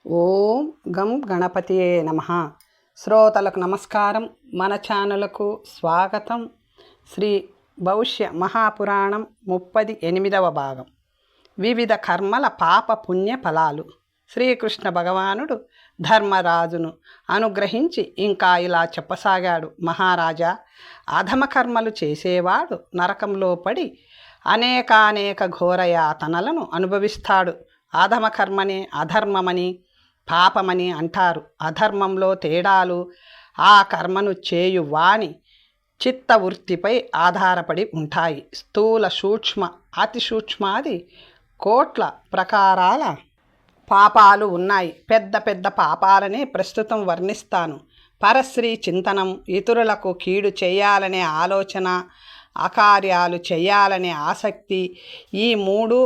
ఓం గం గణపతియే నమః. శ్రోతలకు నమస్కారం. మన ఛానలుకు స్వాగతం. శ్రీ భవిష్య మహాపురాణం 38వ భాగం. వివిధ కర్మల పాప పుణ్య ఫలాలు. శ్రీకృష్ణ భగవానుడు ధర్మరాజును అనుగ్రహించి ఇంకా ఇలా చెప్పసాగాడు. మహారాజా, అధమ కర్మలు చేసేవాడు నరకంలో పడి అనేకానేక ఘోరయాతనలను అనుభవిస్తాడు. అధమ కర్మని అధర్మమని పాపమని అంటారు. అధర్మంలో తేడాలు ఆ కర్మను చేయు వాని చిత్తవృత్తిపై ఆధారపడి ఉంటాయి. స్థూల సూక్ష్మ అతి సూక్ష్మాది కోట్ల ప్రకారాల పాపాలు ఉన్నాయి. పెద్ద పెద్ద పాపాలనే ప్రస్తుతం వర్ణిస్తాను. పరశ్రీ చింతనం, ఇతరులకు కీడు చేయాలనే ఆలోచన, అకార్యాలు చేయాలనే ఆసక్తి, ఈ మూడు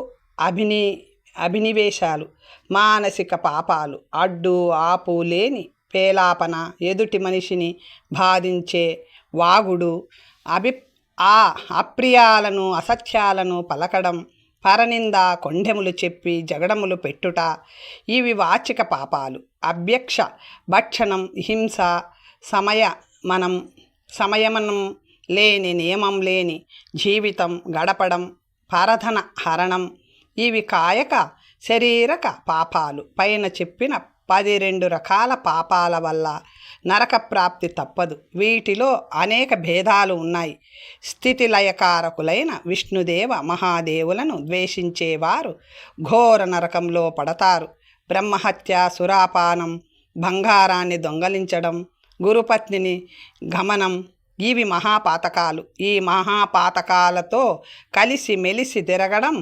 అభినివేశాలు మానసిక పాపాలు. అడ్డు ఆపు లేని పేలాపన, ఎదుటి మనిషిని బాధించే వాగుడు, అప్రియాలను అసత్యాలను పలకడం, పరనింద కొండెములు చెప్పి జగడములు పెట్టుట, ఇవి వాచిక పాపాలు. అభ్యక్ష భక్షణం, హింస, సమయమనం లేని నియమం లేని జీవితం గడపడం, పరధన హరణం, ఇవి కాయక శరీరక పాపాలు. పైన చెప్పిన 12 రకాల పాపాల వల్ల నరక ప్రాప్తి తప్పదు. వీటిలో అనేక భేదాలు ఉన్నాయి. స్థితిలయకారకులైన విష్ణుదేవ మహాదేవులను ద్వేషించేవారు ఘోర నరకంలో పడతారు. బ్రహ్మహత్య, సురాపానం, బంగారాన్ని దొంగలించడం, గురుపత్నిని గమనం, ఇవి మహాపాతకాలు. ఈ మహాపాతకాలతో కలిసి మెలిసి తిరగడం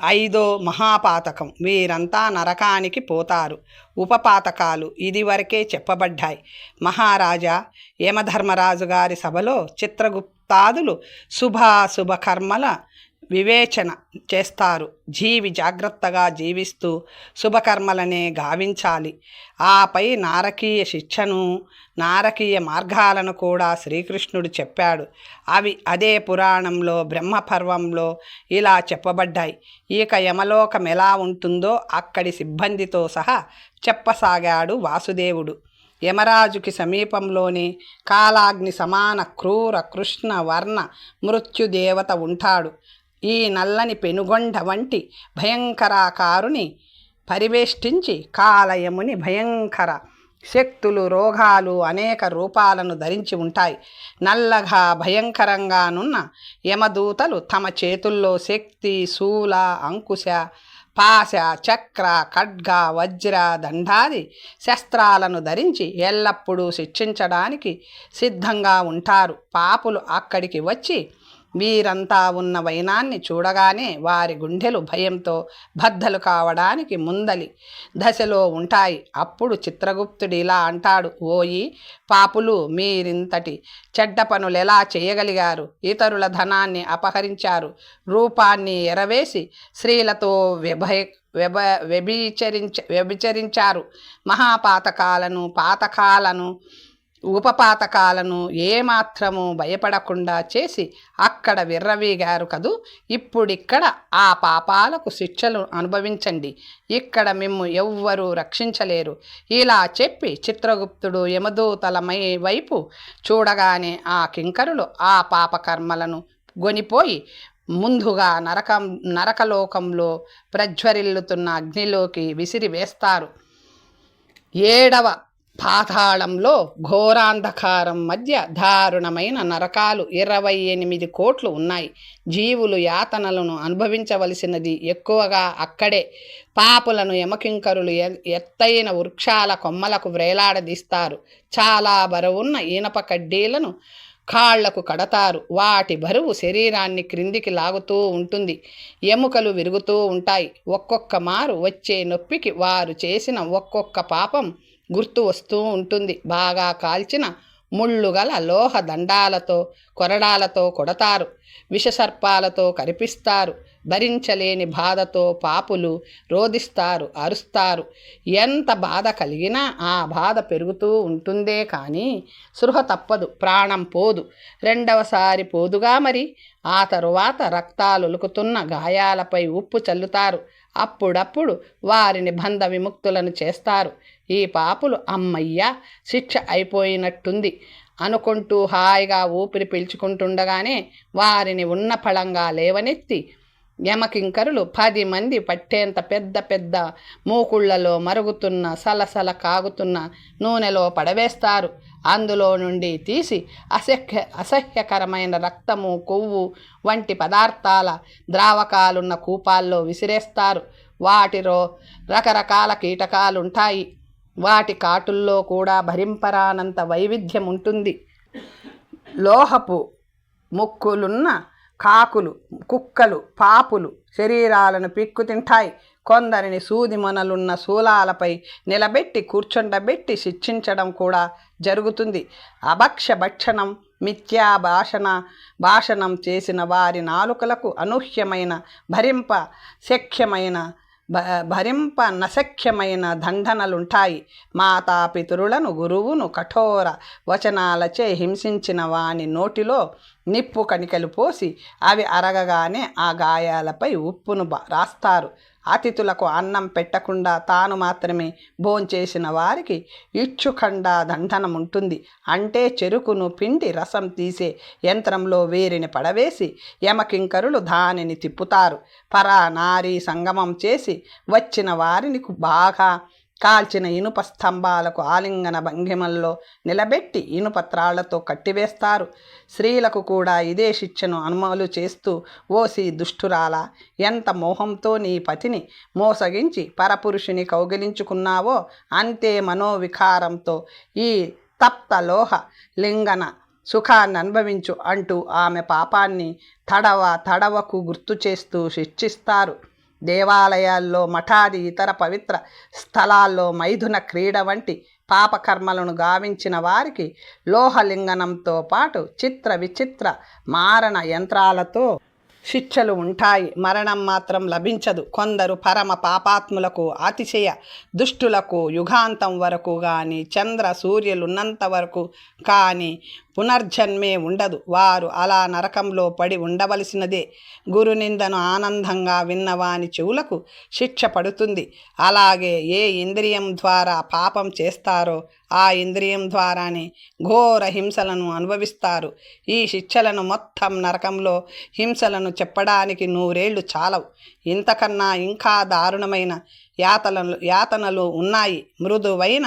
5వ మహాపాతకం. వీరంతా నరకానికి పోతారు. ఉపపాతకాలు ఇదివరకే చెప్పబడ్డాయి. మహారాజా, యమధర్మరాజు గారి సభలో చిత్రగుప్తాదులు శుభాశుభ కర్మల వివేచన చేస్తారు. జీవి జాగ్రత్తగా జీవిస్తూ శుభకర్మలనే గావించాలి. ఆపై నారకీయ శిక్షను, నారకీయ మార్గాలను కూడా శ్రీకృష్ణుడు చెప్పాడు. అవి అదే పురాణంలో బ్రహ్మపర్వంలో ఇలా చెప్పబడ్డాయి. ఇక యమలోకం ఎలా ఉంటుందో అక్కడి సిబ్బందితో సహా చెప్పసాగాడు వాసుదేవుడు. యమరాజుకి సమీపంలోనే కాలాగ్ని సమాన క్రూర కృష్ణ వర్ణ మృత్యుదేవత ఉంటాడు. ఈ నల్లని పెనుగొండ వంటి భయంకరాకారుని పరివేష్టించి కాలయముని భయంకర శక్తులు, రోగాలు అనేక రూపాలను ధరించి ఉంటాయి. నల్లగా భయంకరంగానున్న యమదూతలు తమ చేతుల్లో శక్తి, శూల, అంకుశ, పాశ, చక్ర, ఖడ్గ, వజ్ర, దండాది శస్త్రాలను ధరించి ఎల్లప్పుడూ శిక్షించడానికి సిద్ధంగా ఉంటారు. పాపులు అక్కడికి వచ్చి వీరంతా ఉన్న వైనాన్ని చూడగానే వారి గుండెలు భయంతో బద్దలు కావడానికి ముందలి దశలో ఉంటాయి. అప్పుడు చిత్రగుప్తుడు ఇలా అంటాడు: ఓయి పాపులు, మీరింతటి చెడ్డ పనులు ఎలా చేయగలిగారు? ఇతరుల ధనాన్ని అపహరించారు, రూపాన్ని ఎరవేసి స్త్రీలతో వ్యభిచరించారు. మహాపాతకాలను, పాతకాలను, ఉపపాతకాలను ఏమాత్రము భయపడకుండా చేసి అక్కడ విర్రవీగారు కదూ. ఇప్పుడిక్కడ ఆ పాపాలకు శిక్షలు అనుభవించండి. ఇక్కడ మిమ్ము ఎవ్వరూ రక్షించలేరు. ఇలా చెప్పి చిత్రగుప్తుడు యమదూతల వైపు చూడగానే ఆ కింకరులు ఆ పాపకర్మలను గొనిపోయి ముందుగా నరకలోకంలో ప్రజ్వరిల్లుతున్న అగ్నిలోకి విసిరివేస్తారు. 7వ పాతాళంలో ఘోరాంధకారం మధ్య దారుణమైన నరకాలు 28 కోట్లు ఉన్నాయి. జీవులు యాతనలను అనుభవించవలసినది ఎక్కువగా అక్కడే. పాపులను యమకింకరులు ఎత్తైన వృక్షాల కొమ్మలకు వ్రేలాడదీస్తారు. చాలా బరువున్న ఈనప కడ్డీలను కాళ్లకు కడతారు. వాటి బరువు శరీరాన్ని క్రిందికి లాగుతూ ఉంటుంది. ఎముకలు విరుగుతూ ఉంటాయి. ఒక్కొక్క మారు వచ్చే నొప్పికి వారు చేసిన ఒక్కొక్క పాపం గుర్తు వస్తూ ఉంటుంది. బాగా కాల్చిన ముళ్ళు గల లోహ దండాలతో, కొరడాలతో కొడతారు. విషసర్పాలతో కరిపిస్తారు. భరించలేని బాధతో పాపులు రోదిస్తారు, అరుస్తారు. ఎంత బాధ కలిగినా ఆ బాధ పెరుగుతూ ఉంటుందే కానీ సృహ తప్పదు, ప్రాణం పోదు. 2వసారి పోదుగా మరి. ఆ తరువాత రక్తాలులుకుతున్న గాయాలపై ఉప్పు చల్లుతారు. అప్పుడప్పుడు వారిని బంధ విముక్తులను చేస్తారు. ఈ పాపులు అమ్మయ్య శిక్ష అయిపోయినట్టుంది అనుకుంటూ హాయిగా ఊపిరి పీల్చుకుంటుండగానే వారిని ఉన్న ఫలంగా లేవనెత్తి యమకింకరులు 10 మంది పట్టేంత పెద్ద పెద్ద మూకుళ్లలో మరుగుతున్న సలసల కాగుతున్న నూనెలో పడవేస్తారు. అందులో నుండి తీసి అసహ్యకరమైన రక్తము, కొవ్వు వంటి పదార్థాల ద్రావకాలున్న కూపాల్లో విసిరేస్తారు. వాటిలో రకరకాల కీటకాలుంటాయి. వాటి కాటుల్లో కూడా భరింపరానంత వైవిధ్యం ఉంటుంది. లోహపు ముక్కులున్న కాకులు, కుక్కలు, పాపులు శరీరాలను పిక్కు తింటాయి. కొందరిని సూది మొనలున్న శూలాలపై నిలబెట్టి కూర్చుండబెట్టి శిక్షించడం కూడా జరుగుతుంది. అభక్ష భక్షణం, మిథ్యా భాషణం చేసిన వారి నాలుకలకు అనూహ్యమైన భరింప నశక్యమైన దండనలుంటాయి. మాతాపితరులను, గురువును కఠోర వచనాలచే హింసించిన వాని నోటిలో నిప్పు కణికలు పోసి అవి అరగగానే ఆ గాయాలపై ఉప్పును రాస్తారు. అతిథులకు అన్నం పెట్టకుండా తాను మాత్రమే భోంచేసిన వారికి ఇచ్చుఖండ దండనముంటుంది. అంటే చెరుకును పిండి రసం తీసే యంత్రంలో వేరిని పడవేసి యమకింకరులు దానిని తిప్పుతారు. పరా నారీ సంగమం చేసి వచ్చిన వారిని బాగా కాల్చిన ఇనుప స్తంభాలకు ఆలింగన భంగిమల్లో నిలబెట్టి ఇనుప త్రాళ్లతో కట్టివేస్తారు. స్త్రీలకు కూడా ఇదే శిక్షను అమలు చేస్తూ, ఓసి దుష్టురాలా, ఎంత మోహంతో నీ పతిని మోసగించి పరపురుషుని కౌగిలించుకున్నావో అంతే మనోవికారంతో ఈ తప్త లోహ లింగన సుఖాన్ని అనుభవించు అంటూ ఆమె పాపాన్ని తడవకు గుర్తు చేస్తూ శిక్షిస్తారు. దేవాలయాల్లో, మఠాది ఇతర పవిత్ర స్థలాల్లో మైథున క్రీడ వంటి పాపకర్మలను గావించిన వారికి లోహలింగనంతో పాటు చిత్ర విచిత్ర మారణ యంత్రాలతో శిక్షలు ఉంటాయి. మరణం మాత్రం లభించదు. కొందరు పరమ పాపాత్ములకు, అతిశయ దుష్టులకు యుగాంతం వరకు కానీ, చంద్ర సూర్యులున్నంత వరకు కానీ పునర్జన్మే ఉండదు. వారు అలా నరకంలో పడి ఉండవలసినదే. గురునిందను ఆనందంగా విన్నవాని చెవులకు శిక్ష పడుతుంది. అలాగే ఏ ఇంద్రియం ద్వారా పాపం చేస్తారో ఆ ఇంద్రియం ద్వారానే ఘోర హింసలను అనుభవిస్తారు. ఈ శిక్షలను మొత్తం నరకంలో హింసలను చెప్పడానికి 100 ఏళ్ళు చాలవు. ఇంతకన్నా ఇంకా దారుణమైన యాతనలు ఉన్నాయి. మృదువైన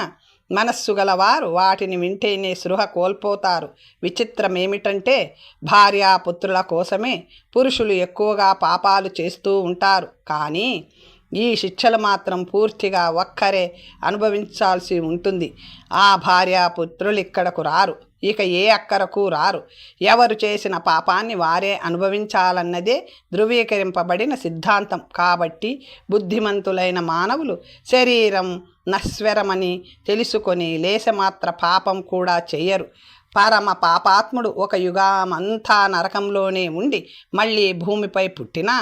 మనస్సు గలవారు వాటిని వింటేనే స్పృహ కోల్పోతారు. విచిత్రమేమిటంటే భార్యాపుత్రుల కోసమే పురుషులు ఎక్కువగా పాపాలు చేస్తూ ఉంటారు. కానీ ఈ శిక్షలు మాత్రం పూర్తిగా ఒక్కరే అనుభవించాల్సి ఉంటుంది. ఆ భార్యాపుత్రులు ఇక్కడకు రారు, ఇక ఏ అక్కరకు రారు. ఎవరు చేసిన పాపాన్ని వారే అనుభవించాలన్నదే ధృవీకరింపబడిన సిద్ధాంతం. కాబట్టి బుద్ధిమంతులైన మానవులు శరీరం నశ్వరమని తెలుసుకొని లేశమాత్ర పాపం కూడా చెయ్యరు. పరమ పాపాత్ముడు ఒక యుగమంతా నరకంలోనే ఉండి మళ్ళీ భూమిపై పుట్టినా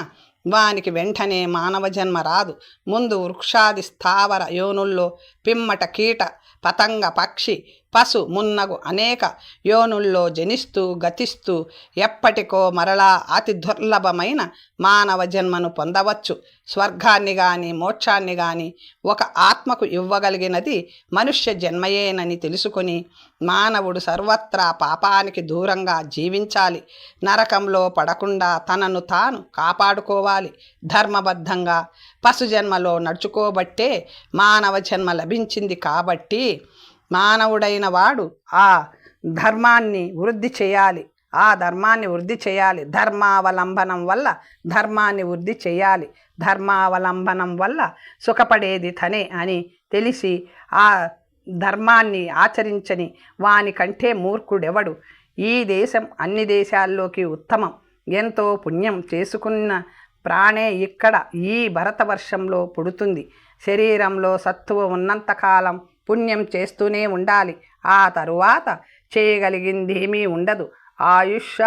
వానికి వెంటనే మానవ జన్మ రాదు. ముందు వృక్షాది స్థావర యోనుల్లో, పిమ్మట కీట, పతంగ, పక్షి, పశు మున్నగు అనేక యోనుల్లో జనిస్తూ గతిస్తూ ఎప్పటికో మరలా అతి దుర్లభమైన మానవ జన్మను పొందవచ్చు. స్వర్గాన్ని కానీ మోక్షాన్ని కానీ ఒక ఆత్మకు ఇవ్వగలిగినది మనుష్య జన్మయేనని తెలుసుకొని మానవుడు సర్వత్రా పాపానికి దూరంగా జీవించాలి. నరకంలో పడకుండా తనను తాను కాపాడుకోవాలి. ధర్మబద్ధంగా పశుజన్మలో నడుచుకోబట్టే మానవ జన్మ లభించింది. కాబట్టి మానవుడైన వాడు ఆ ధర్మాన్ని వృద్ధి చేయాలి. ధర్మావలంబనం వల్ల ధర్మాన్ని వృద్ధి చేయాలి. ధర్మావలంబనం వల్ల సుఖపడేది తనే అని తెలిసి ఆ ధర్మాన్ని ఆచరించని వాని కంటే మూర్ఖుడెవడు? ఈ దేశం అన్ని దేశాల్లోకి ఉత్తమం. ఎంతో పుణ్యం చేసుకున్న ప్రాణే ఇక్కడ ఈ భరతవర్షంలో పుడుతుంది. శరీరంలో సత్తువ ఉన్నంతకాలం పుణ్యం చేస్తూనే ఉండాలి. ఆ తరువాత చేయగలిగిందేమీ ఉండదు. ఆయుష్య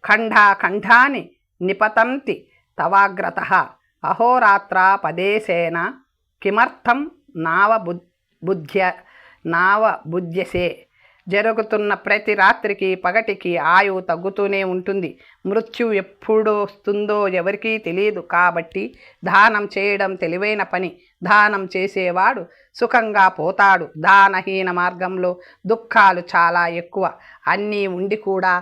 ఖండాఖండాని నిపతంతి తవాగ్రతః అహోరాత్ర పదేశేన కిమర్థం నావబుధ్యసే జరుగుతున్న ప్రతి రాత్రికి పగటికి ఆయువు తగ్గుతూనే ఉంటుంది. మృత్యు ఎప్పుడు వస్తుందో ఎవరికీ తెలియదు. కాబట్టి దానం చేయడం తెలివైన పని. దానం చేసేవాడు సుఖంగా పోతాడు. దానహీన మార్గంలో దుఃఖాలు చాలా ఎక్కువ. అన్నీ ఉండి కూడా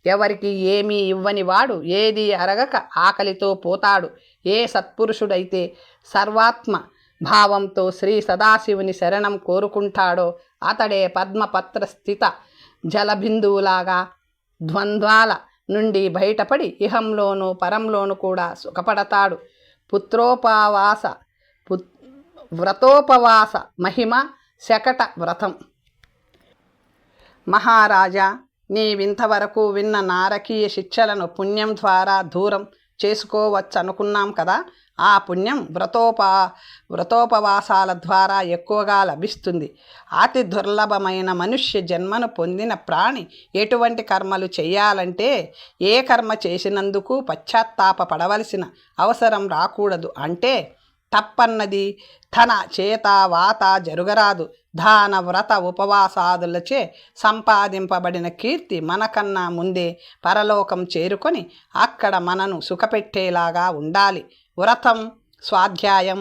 ఎవరికి ఏమీ ఇవ్వని వాడు ఏదీ అరగక ఆకలితో పోతాడు. ఏ సత్పురుషుడైతే సర్వాత్మ భావంతో శ్రీ సదాశివుని శరణం కోరుకుంటాడో అతడే పద్మపత్ర స్థిత జలబిందువులాగా ద్వంద్వాల నుండి బయటపడి ఇహంలోనూ పరంలోనూ కూడా సుఖపడతాడు. వ్రతోపవాస మహిమ శకట వ్రతం. మహారాజా, నీవింతవరకు విన్న నారకీయ శిక్షలను పుణ్యం ద్వారా దూరం చేసుకోవచ్చు అనుకున్నాం కదా. ఆ పుణ్యం వ్రతోపవాసాల ద్వారా ఎక్కువగా లభిస్తుంది. అతి దుర్లభమైన మనుష్య జన్మను పొందిన ప్రాణి ఎటువంటి కర్మలు చేయాలంటే ఏ కర్మ చేసినందుకు పశ్చాత్తాప పడవలసిన అవసరం రాకూడదు. అంటే తప్పన్నది తన చేత వాత జరుగరాదు. దాన వ్రత ఉపవాసాదులచే సంపాదింపబడిన కీర్తి మనకన్నా ముందే పరలోకం చేరుకొని అక్కడ మనను సుఖపెట్టేలాగా ఉండాలి. వ్రతం స్వాధ్యాయం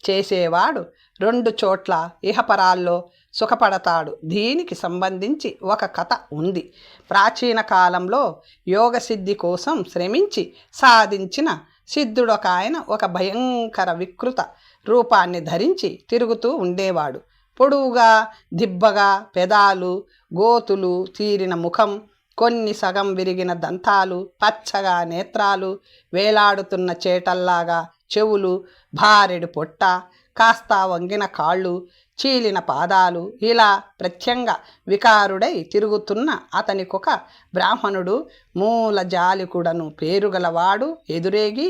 చేసేవాడు 2 చోట్ల ఇహపరాల్లో సుఖపడతాడు. దీనికి సంబంధించి ఒక కథ ఉంది. ప్రాచీన కాలంలో యోగసిద్ధి కోసం శ్రమించి సాధించిన సిద్ధుడొక ఆయన ఒక భయంకర వికృత రూపాన్ని ధరించి తిరుగుతూ ఉండేవాడు. పొడువుగా దిబ్బగా పెదాలు, గోతులు తీరిన ముఖం, కొన్ని సగం విరిగిన దంతాలు, పచ్చగా నేత్రాలు, వేలాడుతున్న చేటల్లాగా చెవులు, భారెడు పొట్ట, కాస్త వంగిన కాళ్ళు, చీలిన పాదాలు, ఇలా ప్రత్యంగ వికారుడై తిరుగుతున్న అతనికొక బ్రాహ్మణుడు మూలజాలికుడను పేరుగలవాడు ఎదురేగి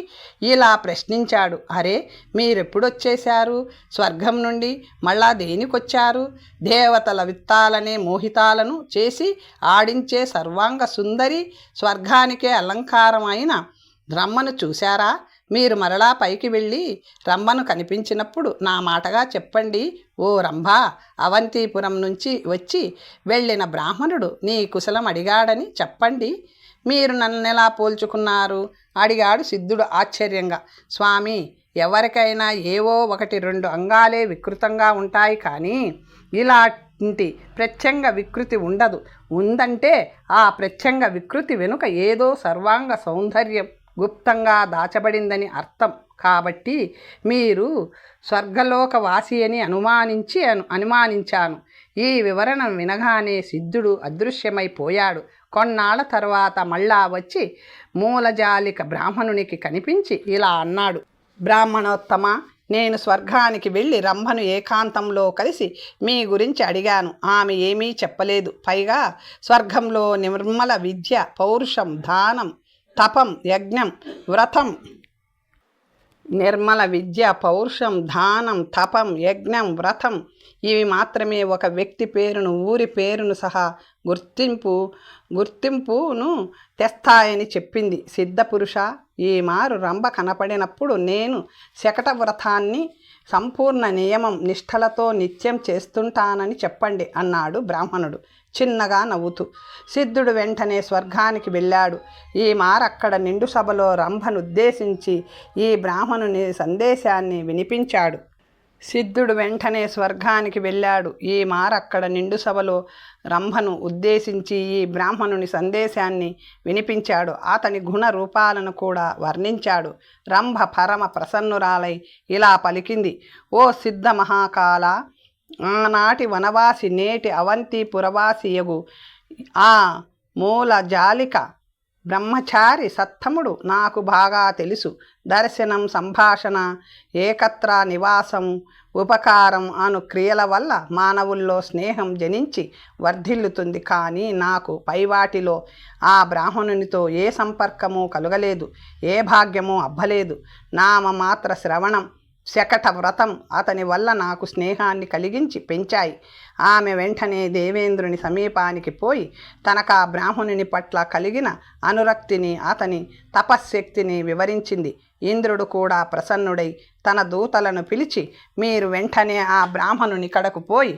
ఇలా ప్రశ్నించాడు. అరే, మీరెప్పుడొచ్చేశారు? స్వర్గం నుండి మళ్ళా దేనికొచ్చారు? దేవతల విత్తాలనే మోహితాలను చేసి ఆడించే సర్వాంగ సుందరి, స్వర్గానికే అలంకారం అయిన రమ్మను చూశారా? మీరు మరలా పైకి వెళ్ళి రంభను కనిపించినప్పుడు నా మాటగా చెప్పండి. ఓ రంభ, అవంతిపురం నుంచి వచ్చి వెళ్ళిన బ్రాహ్మణుడు నీ కుశలం అడిగాడని చెప్పండి. మీరు నన్నెలా పోల్చుకున్నారు? అడిగాడు సిద్ధుడు ఆశ్చర్యంగా. స్వామి, ఎవరికైనా ఏవో 1-2 అంగాలే వికృతంగా ఉంటాయి, కానీ ఇలాంటి ప్రత్యంగ వికృతి ఉండదు. ఉందంటే ఆ ప్రత్యంగ వికృతి వెనుక ఏదో సర్వాంగ సౌందర్యం గుప్తంగా దాచబడిందని అర్థం. కాబట్టి మీరు స్వర్గలోకవాసి అని అనుమానించాను. ఈ వివరణ వినగానే సిద్ధుడు అదృశ్యమైపోయాడు. కొన్నాళ్ల తర్వాత మళ్ళా వచ్చి మూలజాలిక బ్రాహ్మణునికి కనిపించి ఇలా అన్నాడు. బ్రాహ్మణోత్తమ, నేను స్వర్గానికి వెళ్ళి రంభను ఏకాంతంలో కలిసి మీ గురించి అడిగాను. ఆమె ఏమీ చెప్పలేదు. పైగా స్వర్గంలో నిర్మల విద్య, పౌరుషం, దానం, తపం, యజ్ఞం, వ్రతం, నిర్మల విద్య, పౌరుషం, దానం, తపం, యజ్ఞం, వ్రతం ఇవి మాత్రమే ఒక వ్యక్తి పేరును, ఊరి పేరును సహా గుర్తింపును తెస్తాయని చెప్పింది. సిద్ధపురుష, ఈ మారు రంభ కనపడినప్పుడు నేను శకట వ్రతాన్ని సంపూర్ణ నియమం నిష్ఠలతో నిత్యం చేస్తుంటానని చెప్పండి అన్నాడు బ్రాహ్మణుడు చిన్నగా నవ్వుతూ. సిద్ధుడు వెంటనే స్వర్గానికి వెళ్ళాడు. ఈ మారక్కడ నిండు సభలో రంభనుద్దేశించి ఈ బ్రాహ్మణుని సందేశాన్ని వినిపించాడు. సిద్ధుడు వెంటనే స్వర్గానికి వెళ్ళాడు. ఈ మారక్కడ నిండు సభలో రంభను ఉద్దేశించి ఈ బ్రాహ్మణుని సందేశాన్ని వినిపించాడు. అతని గుణ రూపాలను కూడా వర్ణించాడు. రంభ పరమ ప్రసన్నురాలై ఇలా పలికింది. ఓ సిద్ధ మహాకాల, ఆనాటి వనవాసి నేటి అవంతిపురవాసియగు ఆ మూల జాలిక బ్రహ్మచారి సత్తముడు నాకు బాగా తెలుసు. దర్శనం, సంభాషణ, ఏకత్ర నివాసం, ఉపకారం అను క్రియల వల్ల మానవుల్లో స్నేహం జనించి వర్ధిల్లుతుంది. కానీ నాకు పైవాటిలో ఆ బ్రాహ్మణునితో ఏ సంపర్కము కలుగలేదు, ఏ భాగ్యము అబ్బలేదు. నామమాత్ర శ్రవణం, శకట వ్రతం అతని వల్ల నాకు స్నేహాన్ని కలిగించి పెంచాయి. ఆమె వెంటనే దేవేంద్రుని సమీపానికి పోయి తనకు ఆ బ్రాహ్మణుని పట్ల కలిగిన అనురక్తిని, అతని తపశ్శక్తిని వివరించింది. ఇంద్రుడు కూడా ప్రసన్నుడై తన దూతలను పిలిచి, మీరు వెంటనే ఆ బ్రాహ్మణుని కడకు పోయి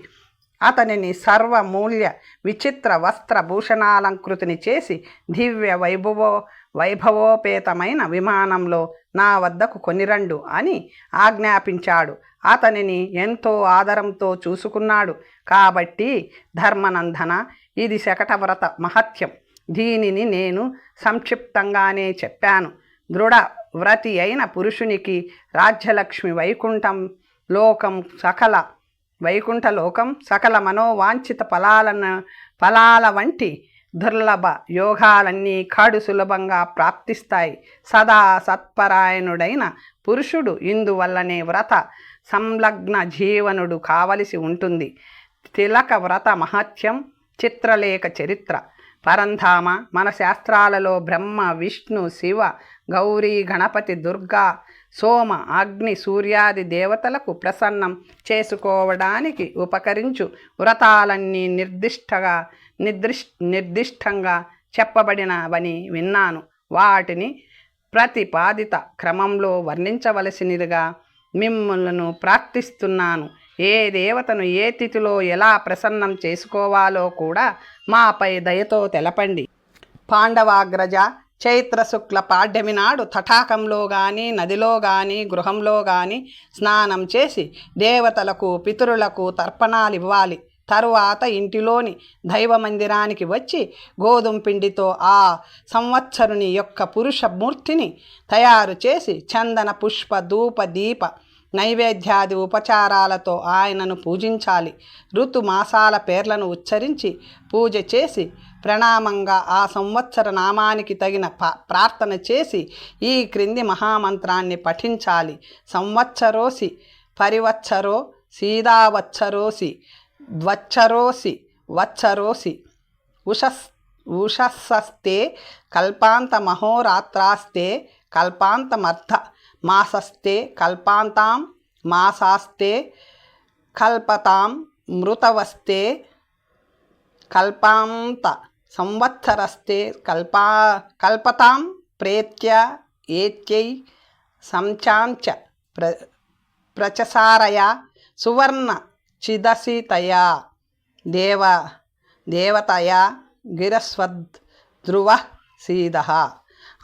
అతనిని సర్వమూల్య విచిత్ర వస్త్రభూషణాలంకృతిని చేసి దివ్య వైభవోపేతమైన విమానంలో నా వద్దకు కొనిరండు అని ఆజ్ఞాపించాడు. అతనిని ఎంతో ఆదరంతో చూసుకున్నాడు. కాబట్టి ధర్మనందన, ఇది శకటవ్రత మహత్యం. దీనిని నేను సంక్షిప్తంగానే చెప్పాను. దృఢ వ్రతి అయిన పురుషునికి రాజ్యలక్ష్మి వైకుంఠలోకం సకల మనోవాంఛిత ఫలాల వంటి దుర్లభ యోగాలన్నీ కాడు సులభంగా ప్రాప్తిస్తాయి. సదా సత్పరాయణుడైన పురుషుడు ఇందువల్లనే వ్రత సంలగ్న జీవనుడు కావలసి ఉంటుంది. తిలక వ్రత మహత్యం. చిత్రలేఖ చరిత్ర. పరంధామ, మన శాస్త్రాలలో బ్రహ్మ, విష్ణు, శివ, గౌరీ, గణపతి, దుర్గా, సోమ, అగ్ని, సూర్యాది దేవతలకు ప్రసన్నం చేసుకోవడానికి ఉపకరించు వ్రతాలన్నీ నిర్దిష్టంగా చెప్పబడినవని విన్నాను. వాటిని ప్రతిపాదిత క్రమంలో వర్ణించవలసినదిగా మిమ్మల్ని ప్రార్థిస్తున్నాను. ఏ దేవతను ఏ తిథిలో ఎలా ప్రసన్నం చేసుకోవాలో కూడా మాపై దయతో తెలపండి. పాండవాగ్రజ, చైత్ర శుక్ల పాడ్యమి నాడు తటాకంలో కానీ, నదిలో కానీ, గృహంలో కానీ స్నానం చేసి దేవతలకు, పితరులకు తర్పణాలు ఇవ్వాలి. తరువాత ఇంటిలోని దైవ మందిరానికి వచ్చి గోధుమ పిండితో ఆ సంవత్సరుని యొక్క పురుష మూర్తిని తయారు చేసి చందన, పుష్ప, ధూప, దీప నైవేద్యాది ఉపచారాలతో ఆయనను పూజించాలి. ఋతుమాసాల పేర్లను ఉచ్చరించి పూజ చేసి ప్రణామంగా ఆ సంవత్సర నామానికి తగిన ప్రార్థన చేసి ఈ క్రింది మహామంత్రాన్ని పఠించాలి. సంవత్సరోసి, పరివత్సరో, సీదావత్సరోసి, ద్వత్సరోసి, వత్సరోసి, ఉషస్సస్తే, కల్పాంత మహోరాత్రాస్తే, కల్పాంతమర్థ మాసస్తే, కల్పాంతాం మాసాస్తే, కల్పతాం మృతవస్తే, కల్పాంత సంవత్సరస్తే, కల్పతాం ప్రేత్య ఏత్యై సంచాంచ ప్రచసారయ సువర్ణ చిదసితయా దేవతయా గిరస్వద్ధ్రువ సీద.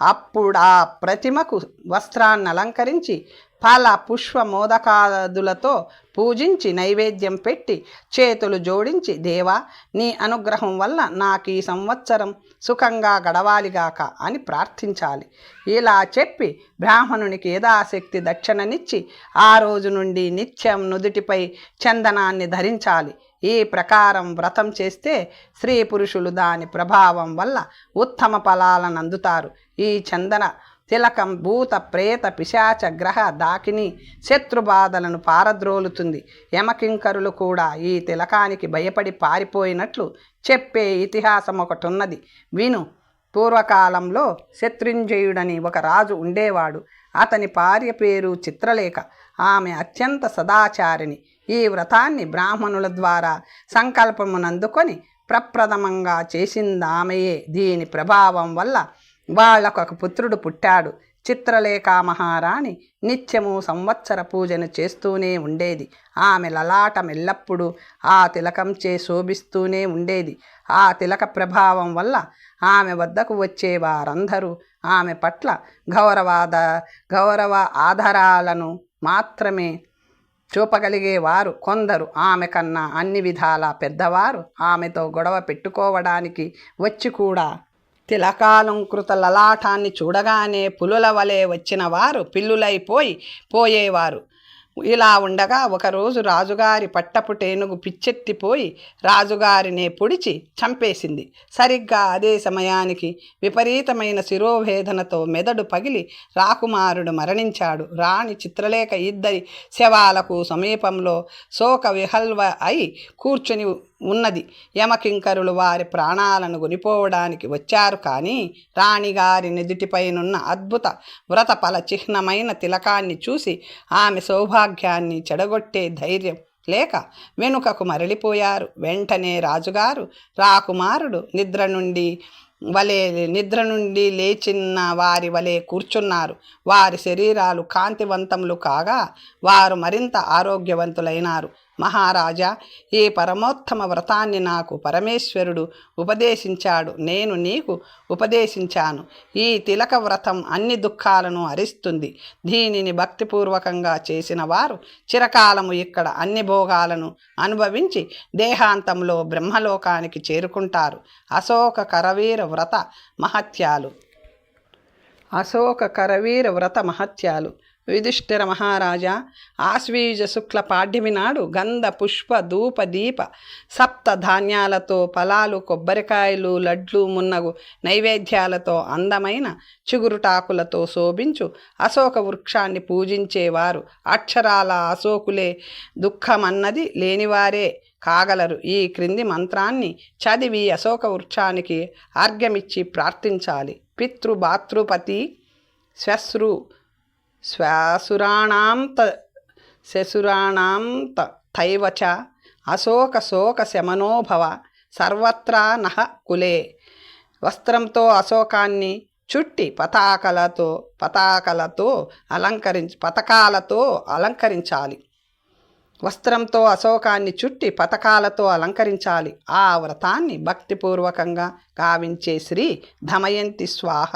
అప్పుడా ప్రతిమకు వస్త్రాన్ని అలంకరించి ఫల పుష్ప మోదకాదులతో పూజించి నైవేద్యం పెట్టి చేతులు జోడించి, దేవా, నీ అనుగ్రహం వల్ల నాకు ఈ సంవత్సరం సుఖంగా గడవాలిగాక అని ప్రార్థించాలి. ఇలా చెప్పి బ్రాహ్మణునికి యథాశక్తి దక్షిణనిచ్చి ఆ రోజు నుండి నిత్యం నుదుటిపై చందనాన్ని ధరించాలి. ఈ ప్రకారం వ్రతం చేస్తే స్త్రీ పురుషులు దాని ప్రభావం వల్ల ఉత్తమ ఫలాలను అందుతారు. ఈ చందన తిలకం భూత, ప్రేత, పిశాచ, గ్రహ, దాకిని శత్రుబాధలను పారద్రోలుతుంది. యమకింకరులు కూడా ఈ తిలకానికి భయపడి పారిపోయినట్లు చెప్పే ఇతిహాసం ఒకటి ఉన్నది, విను. పూర్వకాలంలో శత్రుంజయుడని ఒక రాజు ఉండేవాడు. అతని భార్య పేరు చిత్రలేఖ. ఆమె అత్యంత సదాచారిణి. ఈ వ్రతాన్ని బ్రాహ్మణుల ద్వారా సంకల్పమునందుకొని ప్రప్రథమంగా చేసిందామెయే. దీని ప్రభావం వల్ల వాళ్లకు ఒక పుత్రుడు పుట్టాడు. చిత్రలేఖ మహారాణి నిత్యము సంవత్సర పూజను చేస్తూనే ఉండేది. ఆమె లలాటం ఎల్లప్పుడూ ఆ తిలకంచే శోభిస్తూనే ఉండేది. ఆ తిలక ప్రభావం వల్ల ఆమె వద్దకు వచ్చే వారందరూ ఆమె పట్ల గౌరవ ఆధారాలను మాత్రమే చూపగలిగేవారు. కొందరు ఆమె కన్నా అన్ని విధాలా పెద్దవారు ఆమెతో గొడవ పెట్టుకోవడానికి వచ్చి కూడా తిలకాలంకృత లలాటాన్ని చూడగానే పులుల వలె వచ్చిన వారు పోయేవారు. ఇలా ఉండగా ఒకరోజు రాజుగారి పట్టపు టేనుగు పిచ్చెత్తిపోయి రాజుగారినే పొడిచి చంపేసింది. సరిగ్గా అదే సమయానికి విపరీతమైన శిరోవేదనతో మెదడు పగిలి రాకుమారుడు మరణించాడు. రాణి చిత్రలేఖ ఇద్దరి శవాలకు సమీపంలో శోక విహల్వ అయి కూర్చుని ఉన్నది. యమకింకరులు వారి ప్రాణాలను కొనిపోవడానికి వచ్చారు. కానీ రాణిగారి నుదుటిపైనున్న అద్భుత వ్రతఫల చిహ్నమైన తిలకాన్ని చూసి ఆమె సౌభాగ్యాన్ని చెడగొట్టే ధైర్యం లేక వెనుకకు మరలిపోయారు. వెంటనే రాజుగారు రాకుమారుడు నిద్ర నుండి లేచిన వారి వలె కూర్చున్నారు. వారి శరీరాలు కాంతివంతములు కాగా వారు మరింత ఆరోగ్యవంతులైనారు. మహారాజా, ఈ పరమోత్తమ వ్రతాన్ని నాకు పరమేశ్వరుడు ఉపదేశించాడు, నేను నీకు ఉపదేశించాను. ఈ తిలక వ్రతం అన్ని దుఃఖాలను హరిస్తుంది. దీనిని భక్తిపూర్వకంగా చేసిన వారు చిరకాలము ఇక్కడ అన్ని భోగాలను అనుభవించి దేహాంతంలో బ్రహ్మలోకానికి చేరుకుంటారు. అశోక కరవీర వ్రత మహత్యాలు. అశోక కరవీర వ్రత మహత్యాలు. యుధిష్ఠిర మహారాజా, ఆశ్వీజ శుక్ల పాడ్యమి నాడు గంధ పుష్ప ధూప దీప సప్త ధాన్యాలతో ఫలాలు, కొబ్బరికాయలు, లడ్లు మున్నగు నైవేద్యాలతో అందమైన చిగురుటాకులతో శోభించు అశోక వృక్షాన్ని పూజించేవారు అక్షరాల అశోకులే, దుఃఖమన్నది లేనివారే కాగలరు. ఈ క్రింది మంత్రాన్ని చదివి అశోక వృక్షానికి అర్ఘ్యమిచ్చి ప్రార్థించాలి. పితృభాతృపతి శ్వశ్రు శశురాణాం తైవచ అశోక శోక శమనోభవ సర్వత్రా నః కులే. వస్త్రంతో అశోకాన్ని చుట్టి పతాకాలతో అలంకరించాలి. వస్త్రంతో అశోకాన్ని చుట్టి పతకాలతో అలంకరించాలి. ఆ వ్రతాన్ని భక్తిపూర్వకంగా గావించే శ్రీ దమయంతి స్వాహ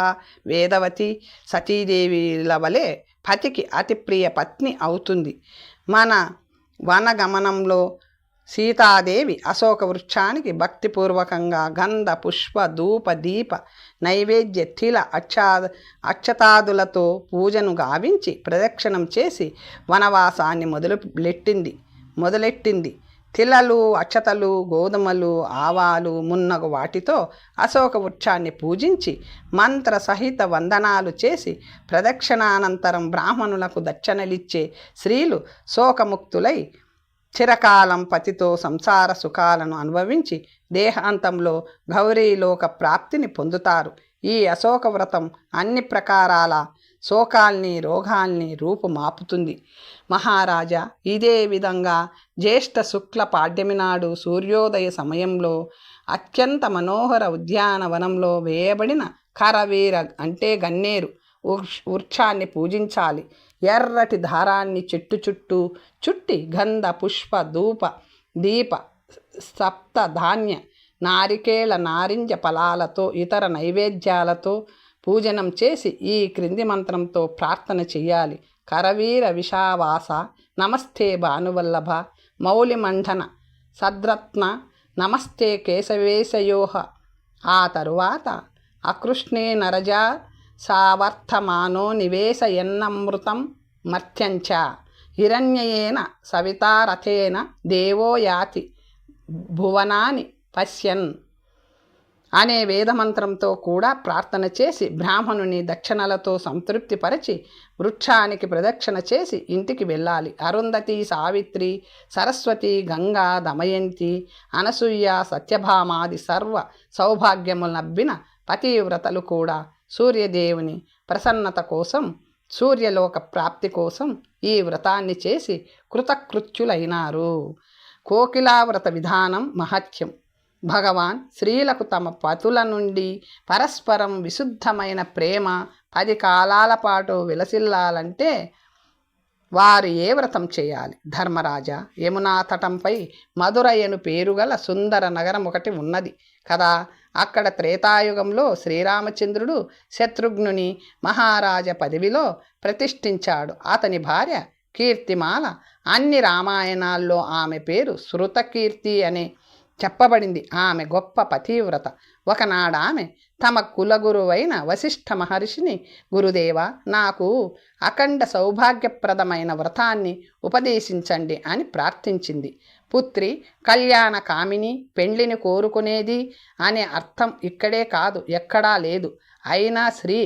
వేదవతి సతీదేవిల వలె పతికి అతి ప్రియ పత్ని అవుతుంది. మన వనగమనంలో సీతాదేవి అశోక వృక్షానికి భక్తిపూర్వకంగా గంధ పుష్ప ధూప దీప నైవేద్య తిల అక్షతాదులతో పూజను గావించి ప్రదక్షిణం చేసి వనవాసాన్ని మొదలెట్టింది. తిలలు, అక్షతలు, గోధుమలు, ఆవాలు మున్నగు వాటితో అశోక వృక్షాన్ని పూజించి మంత్ర సహిత వందనాలు చేసి ప్రదక్షిణానంతరం బ్రాహ్మణులకు దక్షిణలిచ్చే స్త్రీలు శోకముక్తులై చిరకాలం పతితో సంసార సుఖాలను అనుభవించి దేహాంతంలో గౌరీలోక ప్రాప్తిని పొందుతారు. ఈ అశోక వ్రతం అన్ని ప్రకారాల శోకాల్ని, రోగాల్ని రూపుమాపుతుంది. మహారాజా, ఇదే విధంగా జ్యేష్ఠ శుక్ల పాడ్యమి నాడు సూర్యోదయ సమయంలో అత్యంత మనోహర ఉద్యానవనంలో వేయబడిన కరవీర అంటే గన్నేరు వృక్షాన్ని పూజించాలి. ఎర్రటి దారాన్ని చెట్టు చుట్టూ చుట్టి గంధ పుష్ప ధూప దీప సప్త ధాన్య నారికేళ నారింజ ఫలాలతో ఇతర నైవేద్యాలతో పూజనం చేసి ఈ క్రింది మంత్రంతో ప్రార్థన చెయ్యాలి. కరవీర విషావాస నమస్తే భానువల్లభ మౌలిమండన సద్రత్న నమస్తే కేశవేశయోహ. ఆ తరువాత అకృష్ణే నరజా సావర్ధమానో నివేశయన్నమృతం మర్త్యంచ హిరణ్యయేన సవితారథేన దేవో యాతి భువనాని పశ్యన్ అనే వేదమంత్రంతో కూడా ప్రార్థన చేసి బ్రాహ్మణుని దక్షిణలతో సంతృప్తిపరచి వృక్షానికి ప్రదక్షిణ చేసి ఇంటికి వెళ్ళాలి. అరుంధతి, సావిత్రి, సరస్వతి, గంగా, దమయంతి, అనసూయ, సత్యభామాది సర్వ సౌభాగ్యములు నవ్విన పతివ్రతలు కూడా సూర్యదేవుని ప్రసన్నత కోసం, సూర్యలోక ప్రాప్తి కోసం ఈ వ్రతాన్ని చేసి కృతకృత్యులైనారు. కోకిలావ్రత విధానం మహత్యం. భగవాన్ స్త్రీలకు తమ పతుల నుండి పరస్పరం విశుద్ధమైన ప్రేమ 10 కాలాల పాటు విలసిల్లాలంటే వారు ఏ వ్రతం చేయాలి? ధర్మరాజా, యమునా తటంపై మధురయ్యను పేరుగల సుందర నగరం ఒకటి ఉన్నది కదా. అక్కడ త్రేతాయుగంలో శ్రీరామచంద్రుడు శత్రుఘ్నుని మహారాజ పదవిలో ప్రతిష్ఠించాడు. అతని భార్య కీర్తిమాల. అన్ని రామాయణాల్లో ఆమె పేరు శృతకీర్తి అనే చెప్పబడింది. ఆమె గొప్ప పతివ్రత. ఒకనాడు ఆమె తమ కులగురువైన వశిష్ఠ మహర్షిని, గురుదేవ, నాకు అఖండ సౌభాగ్యప్రదమైన వ్రతాన్ని ఉపదేశించండి అని ప్రార్థించింది. పుత్రి, కళ్యాణ కామిని, పెండ్లిని కోరుకునేది అనే అర్థం ఇక్కడే కాదు, ఎక్కడా లేదు. అయినా శ్రీ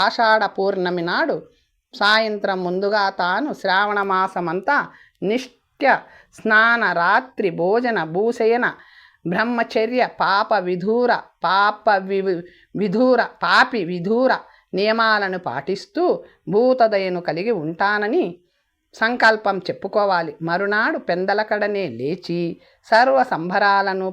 ఆషాఢ పూర్ణమి నాడు సాయంత్రం ముందుగా తాను శ్రావణమాసమంతా నిత్య స్నాన, రాత్రి భోజన, భూశయన, బ్రహ్మచర్య, పాపి విధూర నియమాలను పాటిస్తూ భూతదయను కలిగి ఉంటానని సంకల్పం చెప్పుకోవాలి. మరునాడు పెందలకడనే లేచి సర్వ సంభారాలను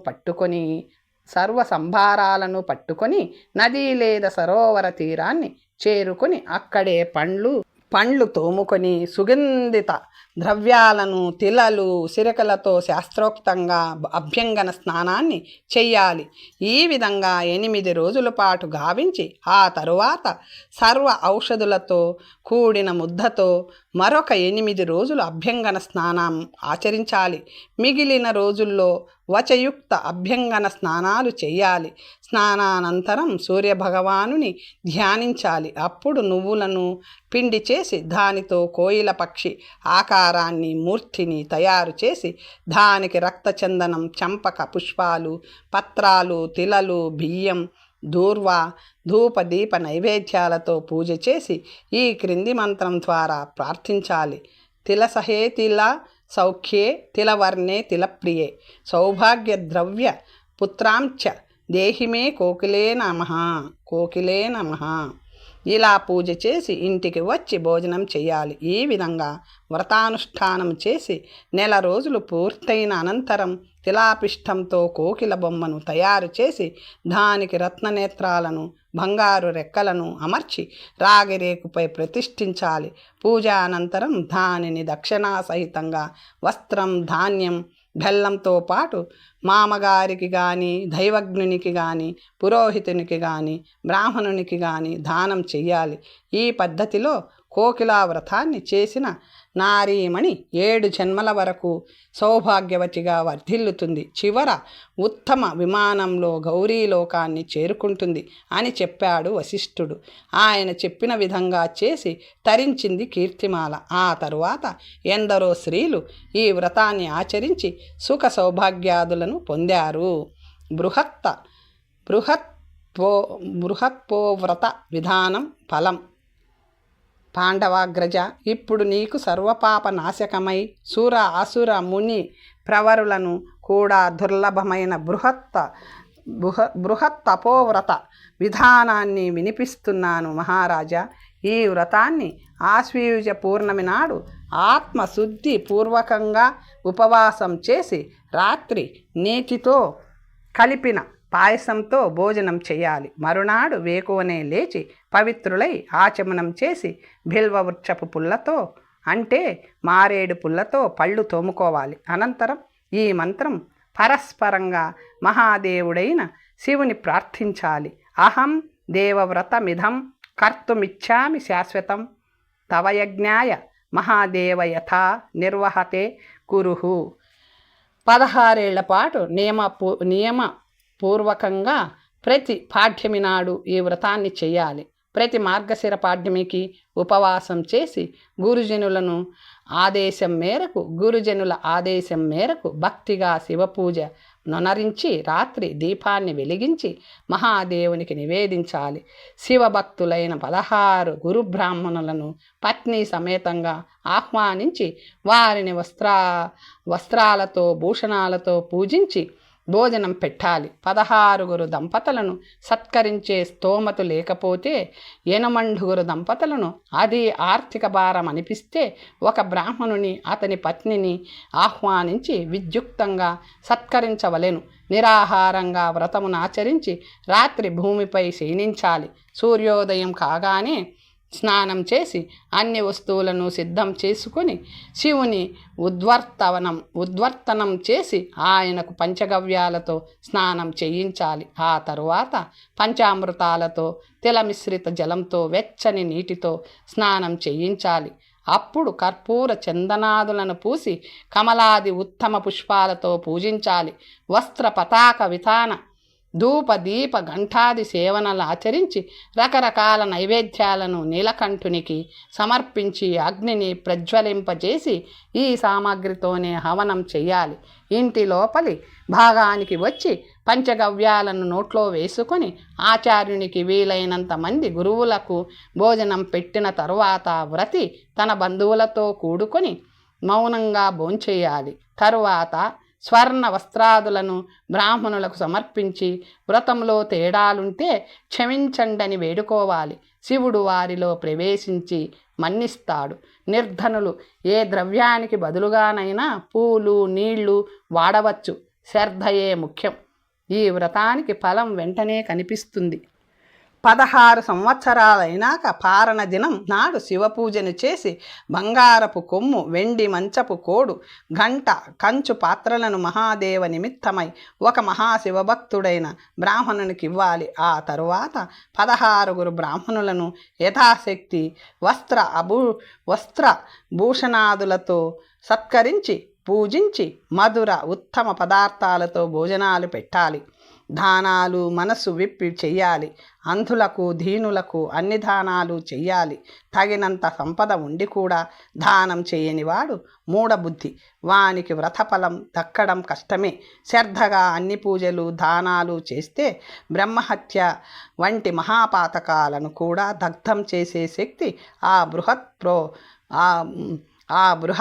పట్టుకొని నది లేదా సరోవర తీరాన్ని చేరుకొని అక్కడే పండ్లు, పండ్లు తోముకొని సుగంధిత ద్రవ్యాలను తిలలు సిరకలతో శాస్త్రోక్తంగా అభ్యంగన స్నానాన్ని చెయ్యాలి. ఈ విధంగా 8 రోజుల పాటు గావించి ఆ తరువాత సర్వ ఔషధులతో కూడిన ముద్దతో మరొక 8 రోజులు అభ్యంగన స్నానం ఆచరించాలి. మిగిలిన రోజుల్లో వచయుక్త అభ్యంగన స్నానాలు చెయ్యాలి. స్నానానంతరం సూర్యభగవానుని ధ్యానించాలి. అప్పుడు నువ్వులను పిండి చేసి దానితో కోయిల పక్షి ఆకారాన్ని మూర్తిని తయారు చేసి దానికి రక్తచందనం, చంపక పుష్పాలు, పత్రాలు, తిలలు, బియ్యం, దూర్వ, ధూప దీప నైవేద్యాలతో పూజ చేసి ఈ క్రింది మంత్రం ద్వారా ప్రార్థించాలి. తిలసహే తిల సౌఖ్యే తిలవర్ణే తిలప్రియే సౌభాగ్య ద్రవ్య పుత్రాంచ దేహిమే కోకిలే నమః కోకిలే నమః. ఇలా పూజ చేసి ఇంటికి వచ్చి భోజనం చేయాలి. ఈ విధంగా వ్రతానుష్ఠానం చేసి 1 రోజులు పూర్తయిన అనంతరం తిలాపిష్టంతో కోకిల బొమ్మను తయారు చేసి దానికి రత్ననేత్రాలను, బంగారు రెక్కలను అమర్చి రాగిరేకుపై ప్రతిష్ఠించాలి. పూజ అనంతరం దానిని దక్షిణా సహితంగా వస్త్రం, ధాన్యం, బెల్లంతో పాటు మామగారికి కానీ, దైవజ్ఞునికి కానీ, పురోహితునికి కానీ, బ్రాహ్మణునికి కానీ దానం చెయ్యాలి. ఈ పద్ధతిలో కోకిలా వ్రతాన్ని చేసిన నారీమణి 7 జన్మల వరకు సౌభాగ్యవతిగా వర్ధిల్లుతుంది. చివర ఉత్తమ విమానంలో గౌరీలోకాన్ని చేరుకుంటుంది అని చెప్పాడు వశిష్ఠుడు. ఆయన చెప్పిన విధంగా చేసి తరించింది కీర్తిమాల. ఆ తరువాత ఎందరో స్త్రీలు ఈ వ్రతాన్ని ఆచరించి సుఖ సౌభాగ్యాదులను పొందారు. బృహత్పోవ్రత విధానం ఫలం. పాండవాగ్రజ, ఇప్పుడు నీకు సర్వపాప నాశకమై సుర అసుర ముని ప్రవరులను కూడా దుర్లభమైన బృహత్ తపోవ్రత విధానాన్ని వినిపిస్తున్నాను మహారాజా. ఈ వ్రతాన్ని ఆశ్వయుజ పూర్ణమి నాడు ఆత్మశుద్ధి పూర్వకంగా ఉపవాసం చేసి రాత్రి నీటితో కలిపిన పాయసంతో భోజనం చేయాలి. మరునాడు వేకువనే లేచి పవిత్రులై ఆచమనం చేసి బిల్వవృక్షపు పుల్లతో అంటే మారేడు పుల్లతో పళ్ళు తోముకోవాలి. అనంతరం ఈ మంత్రం పరస్పరంగా మహాదేవుడైన శివుని ప్రార్థించాలి. అహం దేవవ్రతమిదం కర్తుమిచ్చామి శాశ్వతం తవ యజ్ఞాయ మహాదేవ యథా నిర్వహతే కురుహు. 16 ఏళ్ల పాటు నియమపూర్వకంగా ప్రతి పాఠ్యమి నాడు ఈ వ్రతాన్ని చేయాలి. ప్రతి మార్గశిర పాడ్యమికి ఉపవాసం చేసి గురుజనుల ఆదేశం మేరకు భక్తిగా శివపూజ నొనరించి రాత్రి దీపాన్ని వెలిగించి మహాదేవునికి నివేదించాలి. శివభక్తులైన 16 గురు బ్రాహ్మణులను పత్ని సమేతంగా ఆహ్వానించి వారిని వస్త్రాలతో భూషణాలతో పూజించి భోజనం పెట్టాలి. 16 దంపతులను సత్కరించే స్తోమత లేకపోతే 8 దంపతులను అది ఆర్థిక భారం అనిపిస్తే ఒక బ్రాహ్మణుని అతని పత్నిని ఆహ్వానించి విద్యుక్తంగా సత్కరించవలెను. నిరాహారంగా వ్రతమును ఆచరించి రాత్రి భూమిపై శయనించాలి. సూర్యోదయం కాగానే స్నానం చేసి అన్ని వస్తువులను సిద్ధం చేసుకొని శివుని ఉద్వర్తనం చేసి ఆయనకు పంచగవ్యాలతో స్నానం చేయించాలి. ఆ తరువాత పంచామృతాలతో తిలమిశ్రిత జలంతో వెచ్చని నీటితో స్నానం చేయించాలి. అప్పుడు కర్పూర చందనాదులను పూసి కమలాది ఉత్తమ పుష్పాలతో పూజించాలి. వస్త్ర పతాక వితాన ధూప దీప ఘంటాది సేవనలు ఆచరించి రకరకాల నైవేద్యాలను నీలకంఠునికి సమర్పించి అగ్నిని ప్రజ్వలింపజేసి ఈ సామాగ్రితోనే హవనం చెయ్యాలి. ఇంటి లోపలి భాగానికి వచ్చి పంచగవ్యాలను నోట్లో వేసుకొని ఆచార్యునికి వీలైనంత మంది గురువులకు భోజనం పెట్టిన తరువాత వ్రతి తన బంధువులతో కూడుకొని మౌనంగా భోంచేయాలి. తరువాత స్వర్ణ వస్త్రాదులను బ్రాహ్మణులకు సమర్పించి వ్రతంలో తేడాలుంటే క్షమించండని వేడుకోవాలి. శివుడు వారిలో ప్రవేశించి మన్నిస్తాడు. నిర్ధనులు ఏ ద్రవ్యానికి బదులుగానైనా పూలు, నీళ్లు వాడవచ్చు. శ్రద్ధయే ముఖ్యం. ఈ వ్రతానికి ఫలం వెంటనే కనిపిస్తుంది. 16 సంవత్సరాలైనాక పారణ దినం నాడు శివపూజను చేసి బంగారపు కొమ్ము, వెండి మంచపు కోడు, గంట, కంచు పాత్రలను మహాదేవ నిమిత్తమై ఒక మహాశివభక్తుడైన బ్రాహ్మణునికి ఇవ్వాలి. ఆ తరువాత 16 బ్రాహ్మణులను యథాశక్తి వస్త్ర భూషణాదులతో సత్కరించి పూజించి మధుర ఉత్తమ పదార్థాలతో భోజనాలు పెట్టాలి. దానాలు మనసు విప్పి చెయ్యాలి. అంధులకు దీనులకు అన్ని దానాలు చెయ్యాలి. తగినంత సంపద ఉండి కూడా దానం చేయనివాడు మూఢబుద్ధి. వానికి వ్రతఫలం దక్కడం కష్టమే. శ్రద్ధగా అన్ని పూజలు దానాలు చేస్తే బ్రహ్మహత్య వంటి మహాపాతకాలను కూడా దగ్ధం చేసే శక్తి ఆ బృహ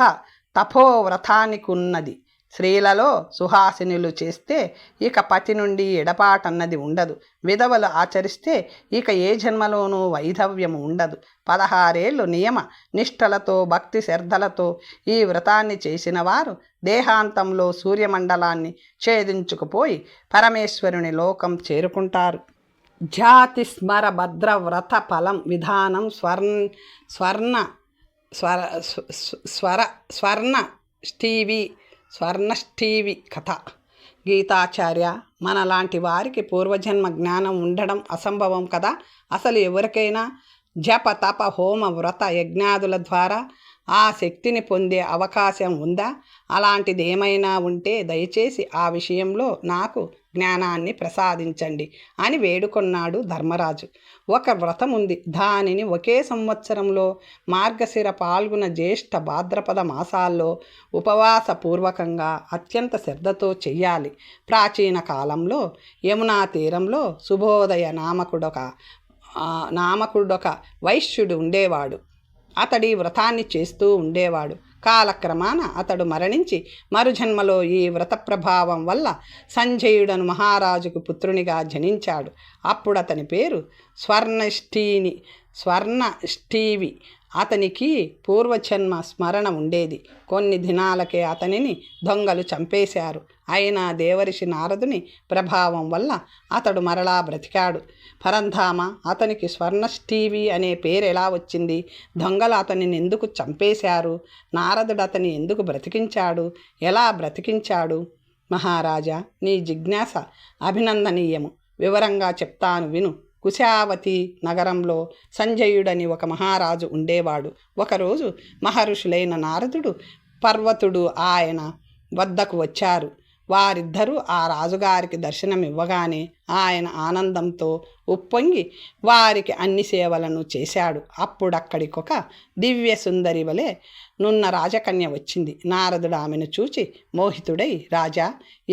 తపోవ్రతానికి ఉన్నది. స్త్రీలలో సుహాసినులు చేస్తే ఇక పతి నుండి ఎడపాటన్నది ఉండదు. విధవలు ఆచరిస్తే ఇక ఏ జన్మలోనూ వైధవ్యము ఉండదు. 16 ఏళ్ళు నియమ నిష్టలతో భక్తి శ్రద్ధలతో ఈ వ్రతాన్ని చేసిన వారు దేహాంతంలో సూర్యమండలాన్ని ఛేదించుకుపోయి పరమేశ్వరుని లోకం చేరుకుంటారు. జాతి స్మర భద్ర వ్రత ఫలం విధానం స్వర్ణష్టీవి కథ. గీతాచార్య, మనలాంటి వారికి పూర్వజన్మ జ్ఞానం ఉండడం అసంభవం కదా. అసలు ఎవరికైనా జప తప హోమ వ్రత యజ్ఞాదుల ద్వారా ఆ శక్తిని పొందే అవకాశం ఉందా? అలాంటిది ఏమైనా ఉంటే దయచేసి ఆ విషయంలో నాకు జ్ఞానాన్ని ప్రసాదించండి అని వేడుకొన్నాడు ధర్మరాజు. ఒక వ్రతం ఉంది. దానిని ఒకే సంవత్సరంలో మార్గశిర పాల్గొన జ్యేష్ఠ భాద్రపద మాసాల్లో ఉపవాసపూర్వకంగా అత్యంత శ్రద్ధతో చెయ్యాలి. ప్రాచీన కాలంలో యమునా తీరంలో సుబోధయ నామకుడొక వైశ్యుడు ఉండేవాడు. అతడి వ్రతాన్ని చేస్తూ ఉండేవాడు. కాలక్రమాన అతడు మరణించి మరుజన్మలో ఈ వ్రత ప్రభావం వల్ల సంజయుడను మహారాజుకు పుత్రునిగా జనించాడు. అప్పుడు అతని పేరు స్వర్ణష్టీవి. అతనికి పూర్వజన్మ స్మరణ ఉండేది. కొన్ని దినాలకే అతనిని దొంగలు చంపేశారు. అయినా దేవరిషి నారదుని ప్రభావం వల్ల అతడు మరలా బ్రతికాడు. పరంధామ, అతనికి స్వర్ణష్టీవి అనే పేరు ఎలా వచ్చింది? దొంగలు అతనిని ఎందుకు చంపేశారు? నారదుడు అతని ఎందుకు బ్రతికించాడు? ఎలా బ్రతికించాడు? మహారాజా, నీ జిజ్ఞాస అభినందనీయము. వివరంగా చెప్తాను విను. కుశావతి నగరంలో సంజయుడని ఒక మహారాజు ఉండేవాడు. ఒకరోజు మహర్షులైన నారదుడు, పర్వతుడు ఆయన వద్దకు వచ్చారు. వారిద్దరూ ఆ రాజుగారికి దర్శనమివ్వగానే ఆయన ఆనందంతో ఉప్పొంగి వారికి అన్ని సేవలను చేశాడు. అప్పుడక్కడికొక దివ్య సుందరి వలె నున్న రాజకన్య వచ్చింది. నారదుడు ఆమెను చూచి మోహితుడై, రాజా,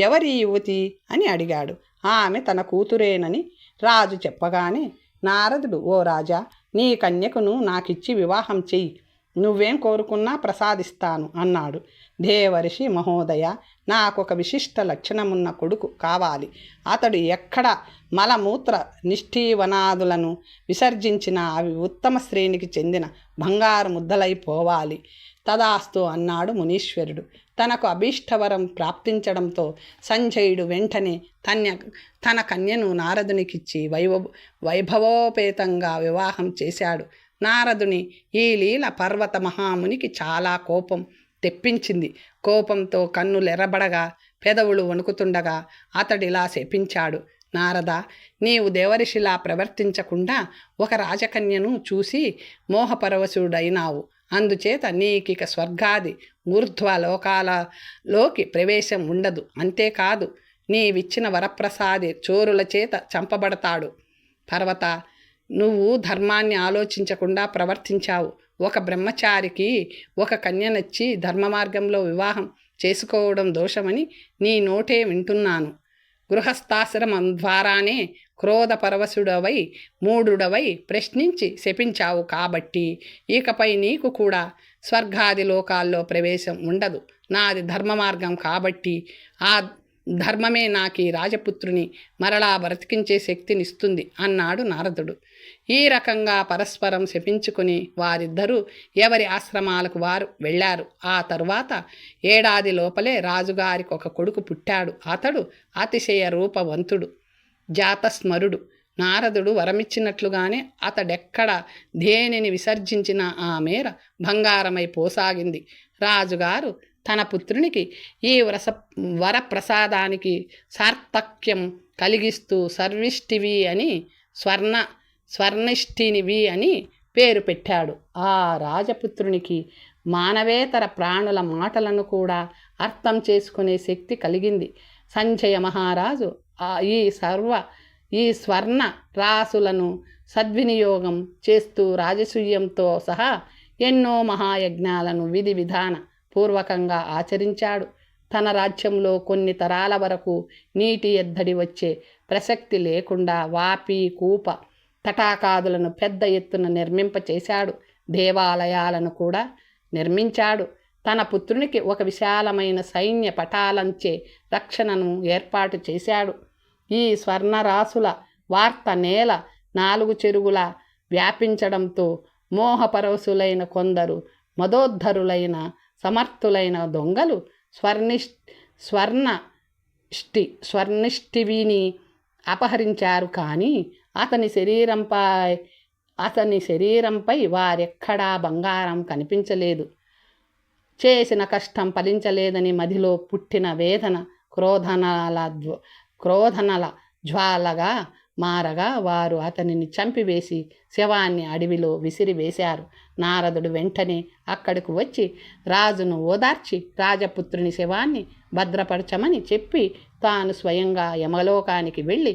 ఎవరి యువతి అని అడిగాడు. ఆమె తన కూతురేనని రాజు చెప్పగానే నారదుడు, ఓ రాజా, నీ కన్యకును నాకిచ్చి వివాహం చెయ్యి. నువ్వేం కోరుకున్నా ప్రసాదిస్తాను అన్నాడు. దేవర్షి మహోదయ, నాకొక విశిష్ట లక్షణమున్న కొడుకు కావాలి. అతడు ఎక్కడ మలమూత్ర నిష్ఠీవనాదులను విసర్జించినా అవి ఉత్తమ శ్రేణికి చెందిన బంగారు ముద్దలైపోవాలి. తదాస్తు అన్నాడు మునీశ్వరుడు. తనకు అభీష్టవరం ప్రాప్తించడంతో సంజయుడు వెంటనే తన కన్యను నారదునికిచ్చి వైభవోపేతంగా వివాహం చేశాడు. నారదుని ఈ లీల పర్వత మహామునికి చాలా కోపం తెప్పించింది. కోపంతో కన్నులెర్రబడగా పెదవులు వణుకుతుండగా అతడిలా శపించాడు. నారద, నీవు దేవరిషిలా ప్రవర్తించకుండా ఒక రాజకన్యను చూసి మోహపరవశుడైనావు. అందుచేత నీకిక స్వర్గాది ఊర్ధ్వ లోకాలలోకి ప్రవేశం ఉండదు. అంతేకాదు, నీవిచ్చిన వరప్రసాది చోరుల చేత చంపబడతాడు. పర్వత, నువ్వు ధర్మాన్ని ఆలోచించకుండా ప్రవర్తించావు. ఒక బ్రహ్మచారికి ఒక కన్యనచ్చి ధర్మ మార్గంలో వివాహం చేసుకోవడం దోషమని నీ నోటే వింటున్నాను. గృహస్థాశ్రమం ద్వారానే క్రోధపరవశుడవై మూఢుడవై ప్రశ్నించి శపించావు. కాబట్టి ఇకపై నీకు కూడా స్వర్గాది లోకాల్లో ప్రవేశం ఉండదు. నాది ధర్మ మార్గం కాబట్టి ఆ ధర్మమే నాకీ రాజపుత్రుని మరలా బ్రతికించే శక్తినిస్తుంది అన్నాడు నారదుడు. ఈ రకంగా పరస్పరం శపించుకుని వారిద్దరూ ఎవరి ఆశ్రమాలకు వారు వెళ్ళారు. ఆ తరువాత ఏడాది లోపలే రాజుగారికి ఒక కొడుకు పుట్టాడు. అతడు అతిశయ రూపవంతుడు, జాతస్మరుడు, నారదుడు వరమిచ్చినట్లుగానే అతడెక్కడ దేనిని విసర్జించిన ఆ మేర బంగారమై పోసాగింది. రాజుగారు తన పుత్రునికి ఈ వరప్రసాదానికి సార్థక్యం కలిగిస్తూ స్వర్ణిష్ఠినివి అని పేరు పెట్టాడు. ఆ రాజపుత్రునికి మానవేతర ప్రాణుల మాటలను కూడా అర్థం చేసుకునే శక్తి కలిగింది. సంజయ మహారాజు ఈ స్వర్ణ రాసులను సద్వినియోగం చేస్తూ రాజసూయంతో సహా ఎన్నో మహాయజ్ఞాలను విధి విధాన పూర్వకంగా ఆచరించాడు. తన రాజ్యంలో కొన్ని తరాల వరకు నీటి ఎద్దడి వచ్చే ప్రసక్తి లేకుండా వాపి కూప తటాకాదులను పెద్ద ఎత్తున నిర్మింపచేశాడు. దేవాలయాలను కూడా నిర్మించాడు. తన పుత్రునికి ఒక విశాలమైన సైన్య పటాలంచే రక్షణను ఏర్పాటు చేశాడు. ఈ స్వర్ణరాసుల వార్త నేల 4 చెరుగుల వ్యాపించడంతో మోహపరవశులైన కొందరు మదోద్ధరులైన సమర్థులైన దొంగలు స్వర్ణిష్ఠివిని అపహరించారు. కానీ అతని శరీరంపై వారెక్కడా బంగారం కనిపించలేదు. చేసిన కష్టం ఫలించలేదని మదిలో పుట్టిన వేదన క్రోధనల జ్వాలగా మారగా వారు అతనిని చంపివేసి శవాన్ని అడవిలో విసిరివేశారు. నారదుడు వెంటనే అక్కడికి వచ్చి రాజును ఓదార్చి రాజపుత్రుని శవాన్ని భద్రపరచమని చెప్పి తాను స్వయంగా యమలోకానికి వెళ్ళి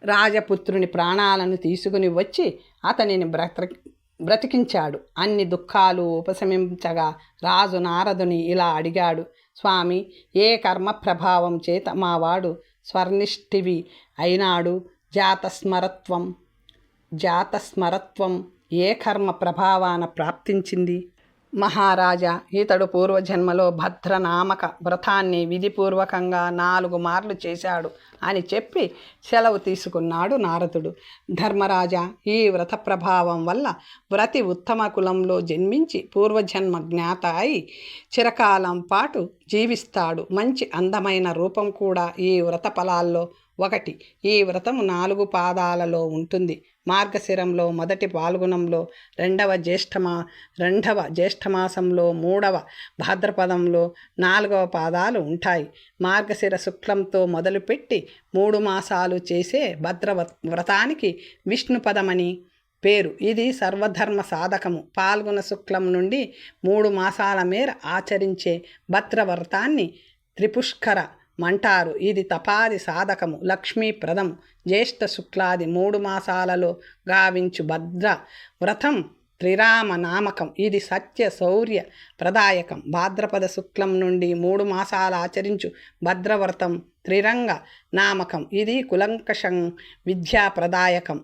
రాజపుత్రుని ప్రాణాలను తీసుకుని వచ్చి అతనిని బ్రతికించాడు. అన్ని దుఃఖాలు ఉపశమించగా రాజు నారదుని ఇలా అడిగాడు: స్వామి, ఏ కర్మ ప్రభావం చేత మావాడు స్వర్ణిష్ఠివి అయినాడు? జాతస్మరత్వం ఏ కర్మ ప్రభావాన ప్రాప్తించింది? మహారాజా, ఇతడు పూర్వజన్మలో భద్రనామక వ్రతాన్ని విధిపూర్వకంగా 4 మార్లు చేశాడు అని చెప్పి సెలవు తీసుకున్నాడు నారదుడు. ధర్మరాజా, ఈ వ్రత ప్రభావం వల్ల వ్రతి ఉత్తమ కులంలో జన్మించి పూర్వజన్మ జ్ఞాత అయి చిరకాలం పాటు జీవిస్తాడు. మంచి అందమైన రూపం కూడా ఈ వ్రత ఫలాల్లో ఒకటి. ఈ వ్రతము 4 పాదాలలో ఉంటుంది. మార్గశిరంలో మొదటి పాల్గుణంలో, రెండవ జ్యేష్ఠమాసంలో, 3వ భాద్రపదంలో 4వ పాదాలు ఉంటాయి. మార్గశిర శుక్లంతో మొదలుపెట్టి 3 మాసాలు చేసే వ్రతానికి విష్ణుపదమని పేరు. ఇది సర్వధర్మ సాధకము. పాల్గొన శుక్లం నుండి 3 మాసాల మేర ఆచరించే భద్రవ్రతాన్ని త్రిపుష్కర మంటారు. ఇది తపాది సాధకము, లక్ష్మీప్రదము. జ్యేష్ఠ శుక్లాది 3 మాసాలలో గావించు భద్ర వ్రతం త్రిరామ నామకం. ఇది సత్య శౌర్య ప్రదాయకం. భాద్రపద శుక్లం నుండి 3 మాసాలు ఆచరించు భద్రవ్రతం త్రిరంగ నామకం. ఇది కులంకషం విద్యాప్రదాయకం.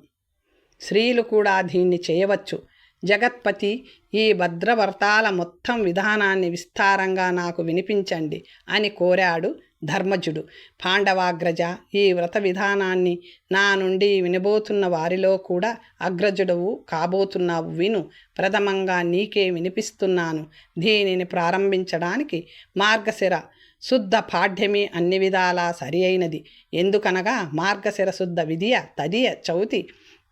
స్త్రీలు కూడా దీన్ని చేయవచ్చు. జగత్పతి, ఈ భద్రవ్రతాల మొత్తం విధానాన్ని విస్తారంగా నాకు వినిపించండి అని కోరాడు ధర్మజుడు. పాండవాగ్రజ, ఈ వ్రత విధానాన్ని నా నుండి వినబోతున్న వారిలో కూడా అగ్రజుడవు కాబోతున్నావు. విను. ప్రథమంగా నీకే వినిపిస్తున్నాను. దీనిని ప్రారంభించడానికి మార్గశిర శుద్ధ పాఠ్యమి అన్ని విధాలా సరి అయినది. ఎందుకనగా మార్గశిర శుద్ధ విధియ, తదియ, చవితి,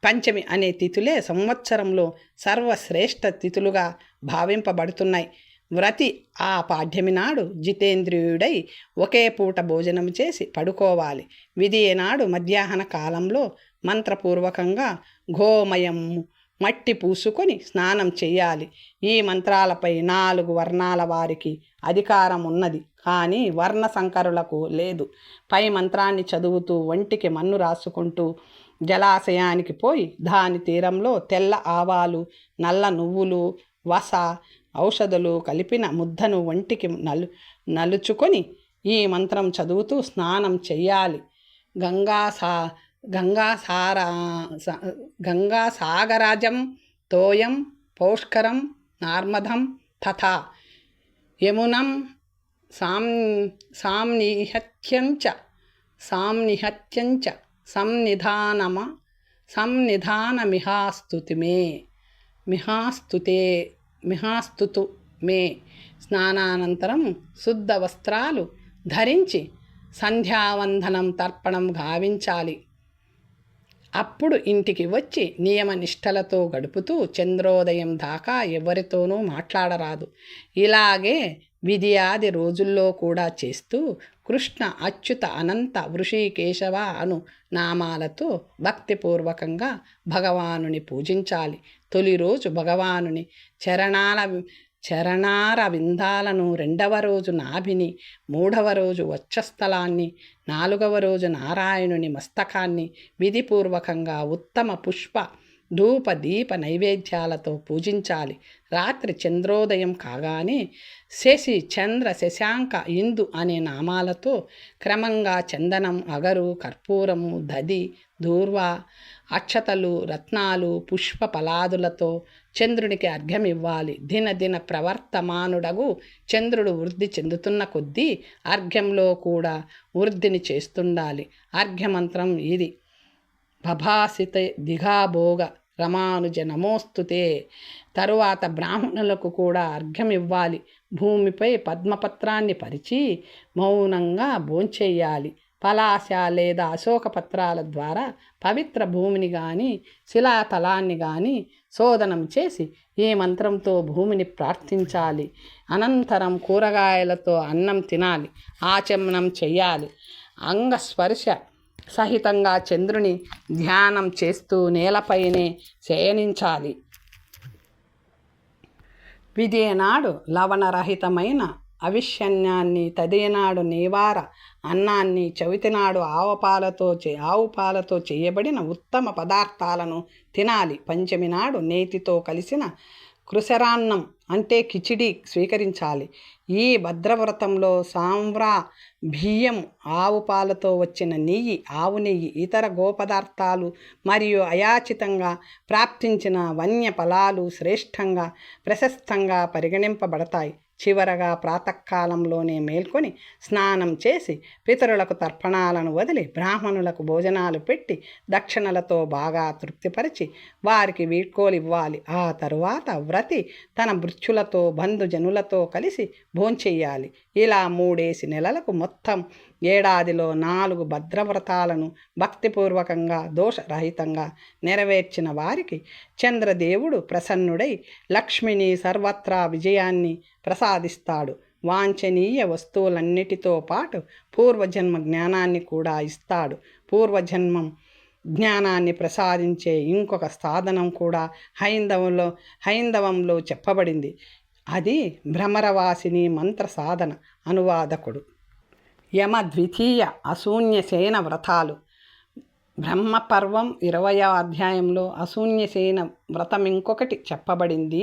పంచమి అనే తిథులే సంవత్సరంలో సర్వశ్రేష్ఠ తిథులుగా భావింపబడుతున్నాయి. వ్రతి ఆ పాఠ్యమి నాడు జితేంద్రియుడై ఒకే పూట భోజనం చేసి పడుకోవాలి. విధియ నాడు మధ్యాహ్న కాలంలో మంత్రపూర్వకంగా గోమయం మట్టి పూసుకొని స్నానం చేయాలి. ఈ మంత్రాలపై 4 వర్ణాల వారికి అధికారం ఉన్నది, కానీ వర్ణ సంకరులకు లేదు. పై మంత్రాన్ని చదువుతూ ఒంటికి మన్ను రాసుకుంటూ జలాశయానికి పోయి దాని తీరంలో తెల్ల ఆవాలు, నల్ల నువ్వులు, వస, ఔషధులు కలిపిన ముద్దను ఒంటికి నలుచుకొని ఈ మంత్రం చదువుతూ స్నానం చెయ్యాలి. గంగాసాగరాజం తోయం పౌష్కరం నార్మదం తథా యమునం సామ్నిహత్యంచ మిహాస్తుతు మే. స్నానానంతరం శుద్ధ వస్త్రాలు ధరించి సంధ్యావందనం తర్పణం గావించాలి. అప్పుడు ఇంటికి వచ్చి నియమనిష్టలతో గడుపుతూ చంద్రోదయం దాకా ఎవరితోనూ మాట్లాడరాదు. ఇలాగే విధియాది రోజుల్లో కూడా చేస్తూ కృష్ణ అచ్యుత అనంత వృషీకేశవ అను నామాలతో భక్తిపూర్వకంగా భగవానుని పూజించాలి. తొలి రోజు భగవానుని చరణార విందాలను, రెండవ రోజు నాభిని, మూడవ రోజు వక్షస్థలాన్ని, నాలుగవ రోజు నారాయణుని మస్తకాన్ని విధిపూర్వకంగా ఉత్తమ పుష్ప ధూప దీప నైవేద్యాలతో పూజించాలి. రాత్రి చంద్రోదయం కాగానే శశి, చంద్ర, శశాంక, ఇందు అనే నామాలతో క్రమంగా చందనం, అగరు, కర్పూరము, దది, దూర్వ, అక్షతలు, రత్నాలు, పుష్ప ఫలాదులతో చంద్రునికి అర్ఘ్యమివ్వాలి. దినదిన ప్రవర్తమానుడగు చంద్రుడు వృద్ధి చెందుతున్న కొద్దీ అర్ఘ్యంలో కూడా వృద్ధిని చేస్తుండాలి. అర్ఘ్యమంత్రం ఇది: భభాసిత దిఘాభోగ రమానుజ నమోస్తుతే. తరువాత బ్రాహ్మణులకు కూడా అర్ఘ్యం ఇవ్వాలి. భూమిపై పద్మపత్రాన్ని పరిచి మౌనంగా భోంచెయ్యాలి. పలాశ లేదా అశోక పత్రాల ద్వారా పవిత్ర భూమిని కానీ శిలాతలాన్ని కానీ శోధనం చేసి ఈ మంత్రంతో భూమిని ప్రార్థించాలి. అనంతరం కూరగాయలతో అన్నం తినాలి. ఆచమనం చెయ్యాలి. అంగస్పర్శ సహితంగా చంద్రుని ధ్యానం చేస్తూ నేలపైనే శయనించాలి. విధినాడు లవణరహితమైన అవిష్యన్యాన్ని, తదినాడు నీవార అన్నాన్ని, చవితినాడు ఆవు పాలతో చేయబడిన ఉత్తమ పదార్థాలను తినాలి. పంచమి నాడు నేతితో కలిసిన కృశరాన్నం అంటే కిచిడి స్వీకరించాలి. ఈ భద్రవ్రతంలో సాంవ్రా బియ్యం, ఆవు పాలతో వచ్చిన నెయ్యి, ఆవు నెయ్యి, ఇతర గోపదార్థాలు మరియు అయాచితంగా ప్రాప్తించిన వన్య ఫలాలు శ్రేష్టంగా ప్రశస్తంగా పరిగణింపబడతాయి. చివరగా ప్రాతకాలంలోనే మేల్కొని స్నానం చేసి పితరులకు తర్పణాలను వదిలి బ్రాహ్మణులకు భోజనాలు పెట్టి దక్షిణలతో బాగా తృప్తిపరిచి వారికి వీడ్కోలివ్వాలి. ఆ తరువాత వ్రతి తన భృత్యులతో బంధుజనులతో కలిసి భోంచెయ్యాలి. ఇలా 3 నెలలకు మొత్తం ఏడాదిలో 4 భద్రవ్రతాలను భక్తిపూర్వకంగా దోషరహితంగా నెరవేర్చిన వారికి చంద్రదేవుడు ప్రసన్నుడై లక్ష్మిని సర్వత్రా విజయాన్ని ప్రసాదిస్తాడు. వాంఛనీయ వస్తువులన్నిటితో పాటు పూర్వజన్మ జ్ఞానాన్ని కూడా ఇస్తాడు. పూర్వజన్మం జ్ఞానాన్ని ప్రసాదించే ఇంకొక సాధనం కూడా హైందవంలో చెప్పబడింది. అది భ్రమరవాసిని మంత్ర సాధన. అనువాదకుడు. యమ ద్వితీయ అశూన్యసేన వ్రతాలు. బ్రహ్మపర్వం 20వ అధ్యాయంలో అశూన్యసేన వ్రతం ఇంకొకటి చెప్పబడింది.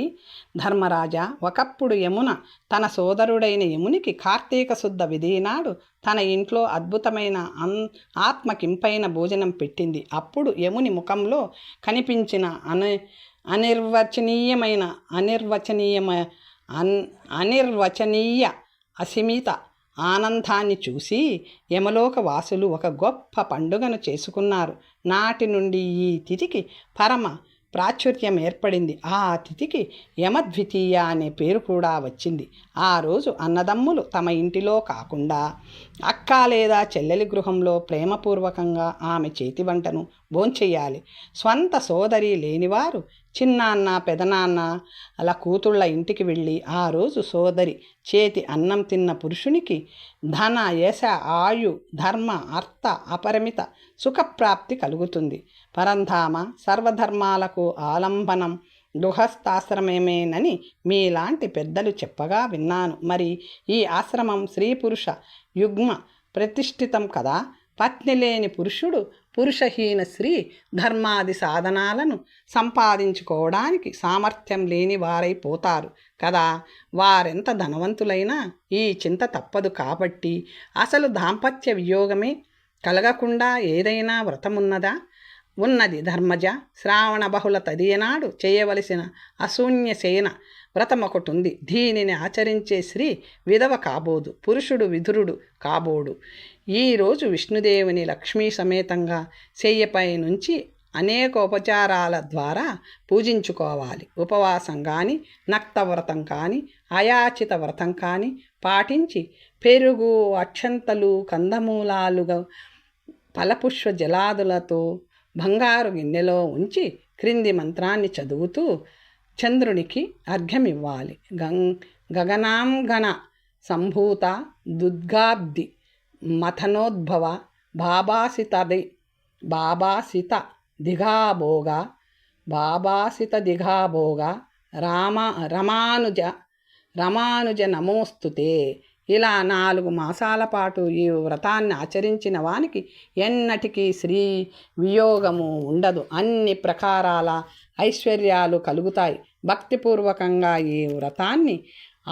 ధర్మరాజా, ఒకప్పుడు యమున తన సోదరుడైన యమునికి కార్తీక శుద్ధ విధినాడు తన ఇంట్లో అద్భుతమైన ఆత్మకింపైన భోజనం పెట్టింది. అప్పుడు యముని ముఖంలో కనిపించిన అనిర్వచనీయ అసీమిత ఆనందాన్ని చూసి యమలోక వాసులు ఒక గొప్ప పండుగను చేసుకున్నారు. నాటి నుండి ఈ తిథికి పరమ ప్రాచుర్యం ఏర్పడింది. ఆ తిథికి యమద్వితీయ అనే పేరు కూడా వచ్చింది. ఆ రోజు అన్నదమ్ములు తమ ఇంటిలో కాకుండా అక్క లేదా చెల్లెలి గృహంలో ప్రేమపూర్వకంగా ఆమె చేతి వంటను భోంచెయ్యాలి. స్వంత సోదరి లేనివారు చిన్నాన్న, పెదనాన్న అలా కూతుళ్ళ ఇంటికి వెళ్ళి ఆ రోజు సోదరి చేతి అన్నం తిన్న పురుషునికి ధన, యశ, ఆయు, ధర్మ, అర్థ, అపరిమిత సుఖప్రాప్తి కలుగుతుంది. పరంధామ సర్వధర్మాలకు ఆలంబనం గృహస్థాశ్రమమేనని మీలాంటి పెద్దలు చెప్పగా విన్నాను. మరి ఈ ఆశ్రమం స్త్రీ పురుష యుగ్మ ప్రతిష్ఠితం కదా. పత్ని లేని పురుషుడు, పురుషహీన స్త్రీ ధర్మాది సాధనాలను సంపాదించుకోవడానికి సామర్థ్యం లేని వారైపోతారు కదా. వారెంత ధనవంతులైనా ఈ చింత తప్పదు. కాబట్టి అసలు దాంపత్య వియోగమే కలగకుండా ఏదైనా వ్రతమున్నదా? ఉన్నది ధర్మజ. శ్రావణ బహుళ తదియనాడు చేయవలసిన అశూన్యసేన వ్రతం ఒకటి ఉంది. దీనిని ఆచరించే స్త్రీ విధవ కాబోదు, పురుషుడు విధురుడు కాబోడు. ఈరోజు విష్ణుదేవుని లక్ష్మీ సమేతంగా శయ్యపై నుంచి అనేక ఉపచారాల ద్వారా పూజించుకోవాలి. ఉపవాసం కానీ, నక్తవ్రతం కానీ, అయాచిత వ్రతం కానీ పాటించి పెరుగు, అక్షంతలు, కందమూలాలుగా ఫలపుష్ప జలాదులతో బంగారు గిన్నెలో ఉంచి క్రింది మంత్రాన్ని చదువుతూ చంద్రునికి అర్ఘ్యమివ్వాలి. గగనాంగన సంభూత దుద్గాబ్ది మథనోద్భవ బాబాసిత దిఘాభోగ రమానుజ నమోస్తుతే. ఇలా 4 మాసాల పాటు ఈ వ్రతాన్ని ఆచరించిన వానికి ఎన్నటికీ స్త్రీ వియోగము ఉండదు. అన్ని ప్రకారాల ఐశ్వర్యాలు కలుగుతాయి. భక్తిపూర్వకంగా ఈ వ్రతాన్ని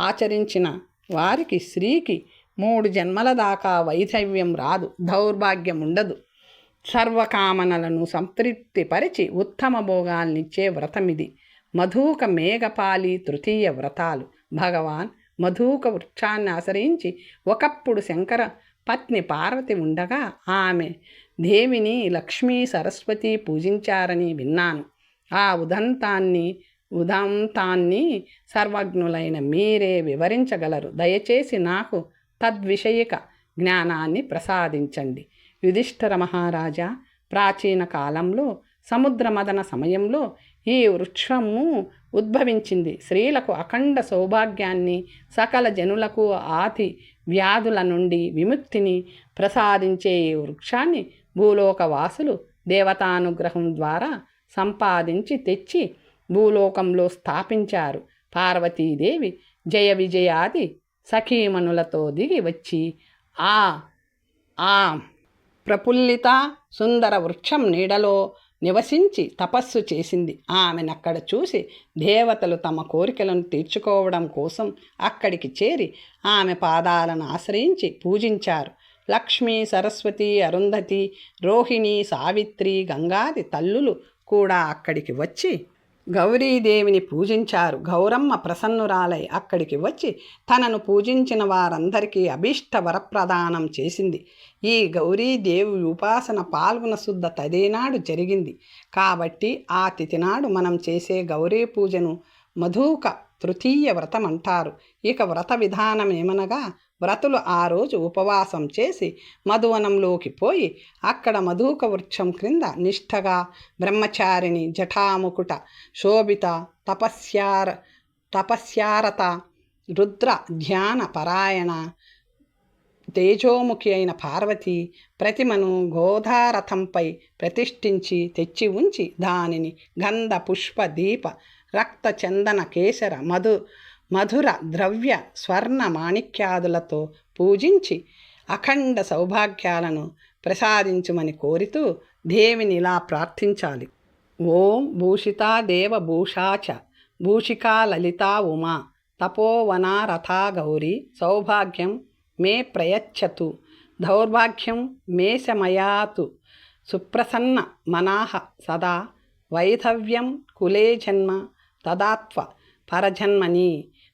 ఆచరించిన వారికి స్త్రీకి 3 జన్మల దాకా వైధవ్యం రాదు, దౌర్భాగ్యం ఉండదు. సర్వకామనలను సంతృప్తిపరిచి ఉత్తమ భోగాల్నిచ్చే వ్రతమిది. మధూక మేఘపాలి తృతీయ వ్రతాలు. భగవాన్ మధూక వృక్షాన్ని ఆశ్రయించి ఒకప్పుడు శంకర పత్ని పార్వతి ఉండగా ఆమె దేవిని లక్ష్మీ సరస్వతి పూజించారని విన్నాను. ఆ ఉదంతాన్ని సర్వజ్ఞులైన మీరే వివరించగలరు. దయచేసి నాకు తద్విషయిక జ్ఞానాన్ని ప్రసాదించండి. యుధిష్ఠిర మహారాజా, ప్రాచీన కాలంలో సముద్ర మదన సమయంలో ఈ వృక్షము ఉద్భవించింది. స్త్రీలకు అఖండ సౌభాగ్యాన్ని, సకల జనులకు ఆతి వ్యాధుల నుండి విముక్తిని ప్రసాదించే ఈ వృక్షాన్ని భూలోకవాసులు దేవతానుగ్రహం ద్వారా సంపాదించి తెచ్చి భూలోకంలో స్థాపించారు. పార్వతీదేవి జయ విజయాది సఖీమణులతో దిగి వచ్చి ఆ ప్రఫుల్లిత సుందర వృక్షం నీడలో నివసించి తపస్సు చేసింది. ఆమెనక్కడ చూసి దేవతలు తమ కోరికలను తీర్చుకోవడం కోసం అక్కడికి చేరి ఆమె పాదాలను ఆశ్రయించి పూజించారు. లక్ష్మి, సరస్వతి, అరుంధతి, రోహిణి, సావిత్రి, గంగాది తల్లులు కూడా అక్కడికి వచ్చి గౌరీదేవిని పూజించారు. గౌరమ్మ ప్రసన్నురాలై అక్కడికి వచ్చి తనను పూజించిన వారందరికీ అభీష్ట వరప్రదానం చేసింది. ఈ గౌరీదేవి ఉపాసన పాల్గొన శుద్ధ తదేనాడు జరిగింది. కాబట్టి ఆ తిథినాడు మనం చేసే గౌరీ పూజను మధూక తృతీయ వ్రతం అంటారు. ఇక వ్రత విధానం ఏమనగా, వ్రతులు ఆ రోజు ఉపవాసం చేసి మధువనంలోకి పోయి అక్కడ మధుక వృక్షం క్రింద నిష్ఠగా బ్రహ్మచారిణి, జటాముకుట శోభిత, తపస్యారత, రుద్ర ధ్యాన పరాయణ, తేజోముఖి అయిన పార్వతి ప్రతిమను గోధారథంపై ప్రతిష్ఠించి తెచ్చి ఉంచి దానిని గంధ పుష్ప దీప రక్త చందన కేసర మధుర ద్రవ్య స్వర్ణ మాణిక్యాదులతో పూజించి అఖండ సౌభాగ్యాలను ప్రసాదించుమని కోరుతూ దేవిని ఇలా ప్రార్థించాలి. ఓం భూషితా దేవభూషాచ భూషికా లలితా ఉమా తపోవనా రథా గౌరీ సౌభాగ్యం మే ప్రయచ్చతు దౌర్భాగ్యం మే శమయాతు సుప్రసన్న మనాహ సదా వైధవ్యం కులే జన్మ తదాత్వ పరజన్మని.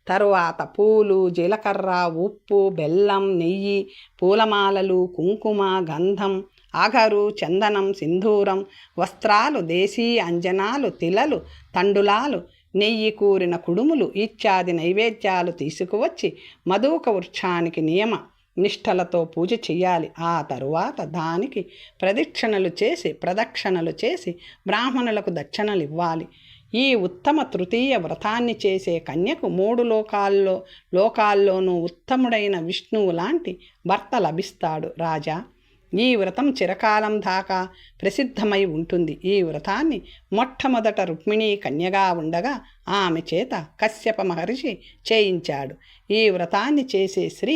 తరువాత పూలు, జీలకర్ర, ఉప్పు, బెల్లం, నెయ్యి, పూలమాలలు, కుంకుమ, గంధం, అగరు, చందనం, సింధూరం, వస్త్రాలు, దేశీ అంజనాలు, తిలలు, తండులాలు, నెయ్యి కూరిన కుడుములు ఇత్యాది నైవేద్యాలు తీసుకువచ్చి మధుక వృక్షానికి నియమ నిష్ఠలతో పూజ చెయ్యాలి. ఆ తరువాత దానికి ప్రదక్షిణలు చేసి బ్రాహ్మణులకు దక్షిణలు ఇవ్వాలి. ఈ ఉత్తమ తృతీయ వ్రతాన్ని చేసే కన్యకు 3 లోకాల్లోనూ ఉత్తముడైన విష్ణువు లాంటి భర్త లభిస్తాడు. రాజా, ఈ వ్రతం చిరకాలం దాకా ప్రసిద్ధమై ఉంటుంది. ఈ వ్రతాన్ని మొట్టమొదట రుక్మిణీ కన్యగా ఉండగా ఆమె చేత కశ్యప మహర్షి చేయించాడు. ఈ వ్రతాన్ని చేసే స్త్రీ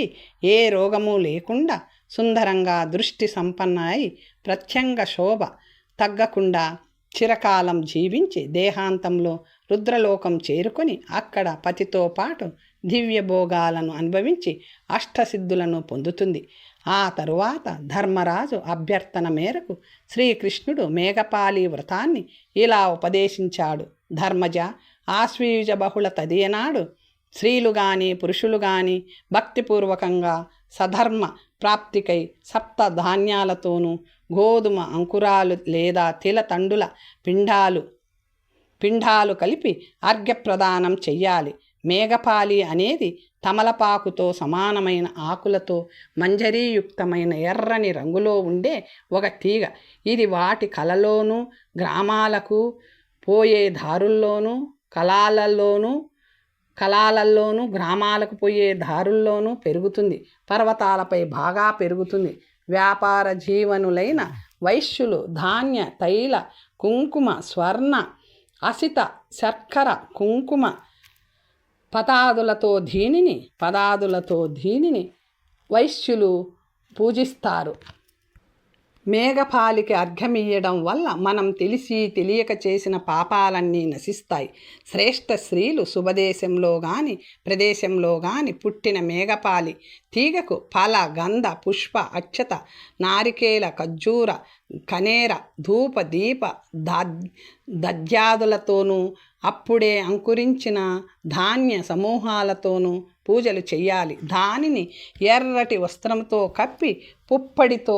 ఏ రోగము లేకుండా సుందరంగా దృష్టి సంపన్న అయి ప్రత్యంగ శోభ తగ్గకుండా చిరకాలం జీవించి దేహాంతంలో రుద్రలోకం చేరుకొని అక్కడ పతితో పాటు దివ్య భోగాలను అనుభవించి అష్టసిద్ధులను పొందుతుంది. ఆ తరువాత ధర్మరాజు అభ్యర్థన మేరకు శ్రీకృష్ణుడు మేఘపాలి వ్రతాన్ని ఇలా ఉపదేశించాడు. ధర్మజ, ఆశ్వీయుజ బహుళ తదియనాడు స్త్రీలు గాని పురుషులు గాని భక్తిపూర్వకంగా సధర్మ ప్రాప్తికై 7 ధాన్యాలతోనూ గోధుమ అంకురాలు లేదా తిల తండుల పిండాలు కలిపి అర్ఘ్యప్రదానం చెయ్యాలి. మేఘపాలి అనేది తమలపాకుతో సమానమైన ఆకులతో మంజరీయుక్తమైన ఎర్రని రంగులో ఉండే ఒక తీగ. ఇది వాటి కలలోనూ, గ్రామాలకు పోయే దారుల్లోనూ, కలాలల్లోనూ గ్రామాలకు పోయే దారుల్లోనూ పెరుగుతుంది. పర్వతాలపై బాగా పెరుగుతుంది. వ్యాపార జీవనులైన వైశ్యులు ధాన్య, తైల, కుంకుమ, స్వర్ణ, అసిత, శర్కర, కుంకుమ పదాదులతో దీనిని వైశ్యులు పూజిస్తారు. మేఘపాలికి అర్ఘ్యమియ్యడం వల్ల మనం తెలిసి తెలియక చేసిన పాపాలన్నీ నశిస్తాయి. శ్రేష్ఠ స్త్రీలు శుభదేశంలో గాని ప్రదేశంలో గాని పుట్టిన మేఘపాలి తీగకు ఫల, గంధ, పుష్ప, అక్షత, నారికేల, ఖర్జూర, కనేర, ధూప, దీప దద్యాదులతోనూ అప్పుడే అంకురించిన ధాన్య సమూహాలతోనూ పూజలు చెయ్యాలి. దానిని ఎర్రటి వస్త్రంతో కప్పి పుప్పడితో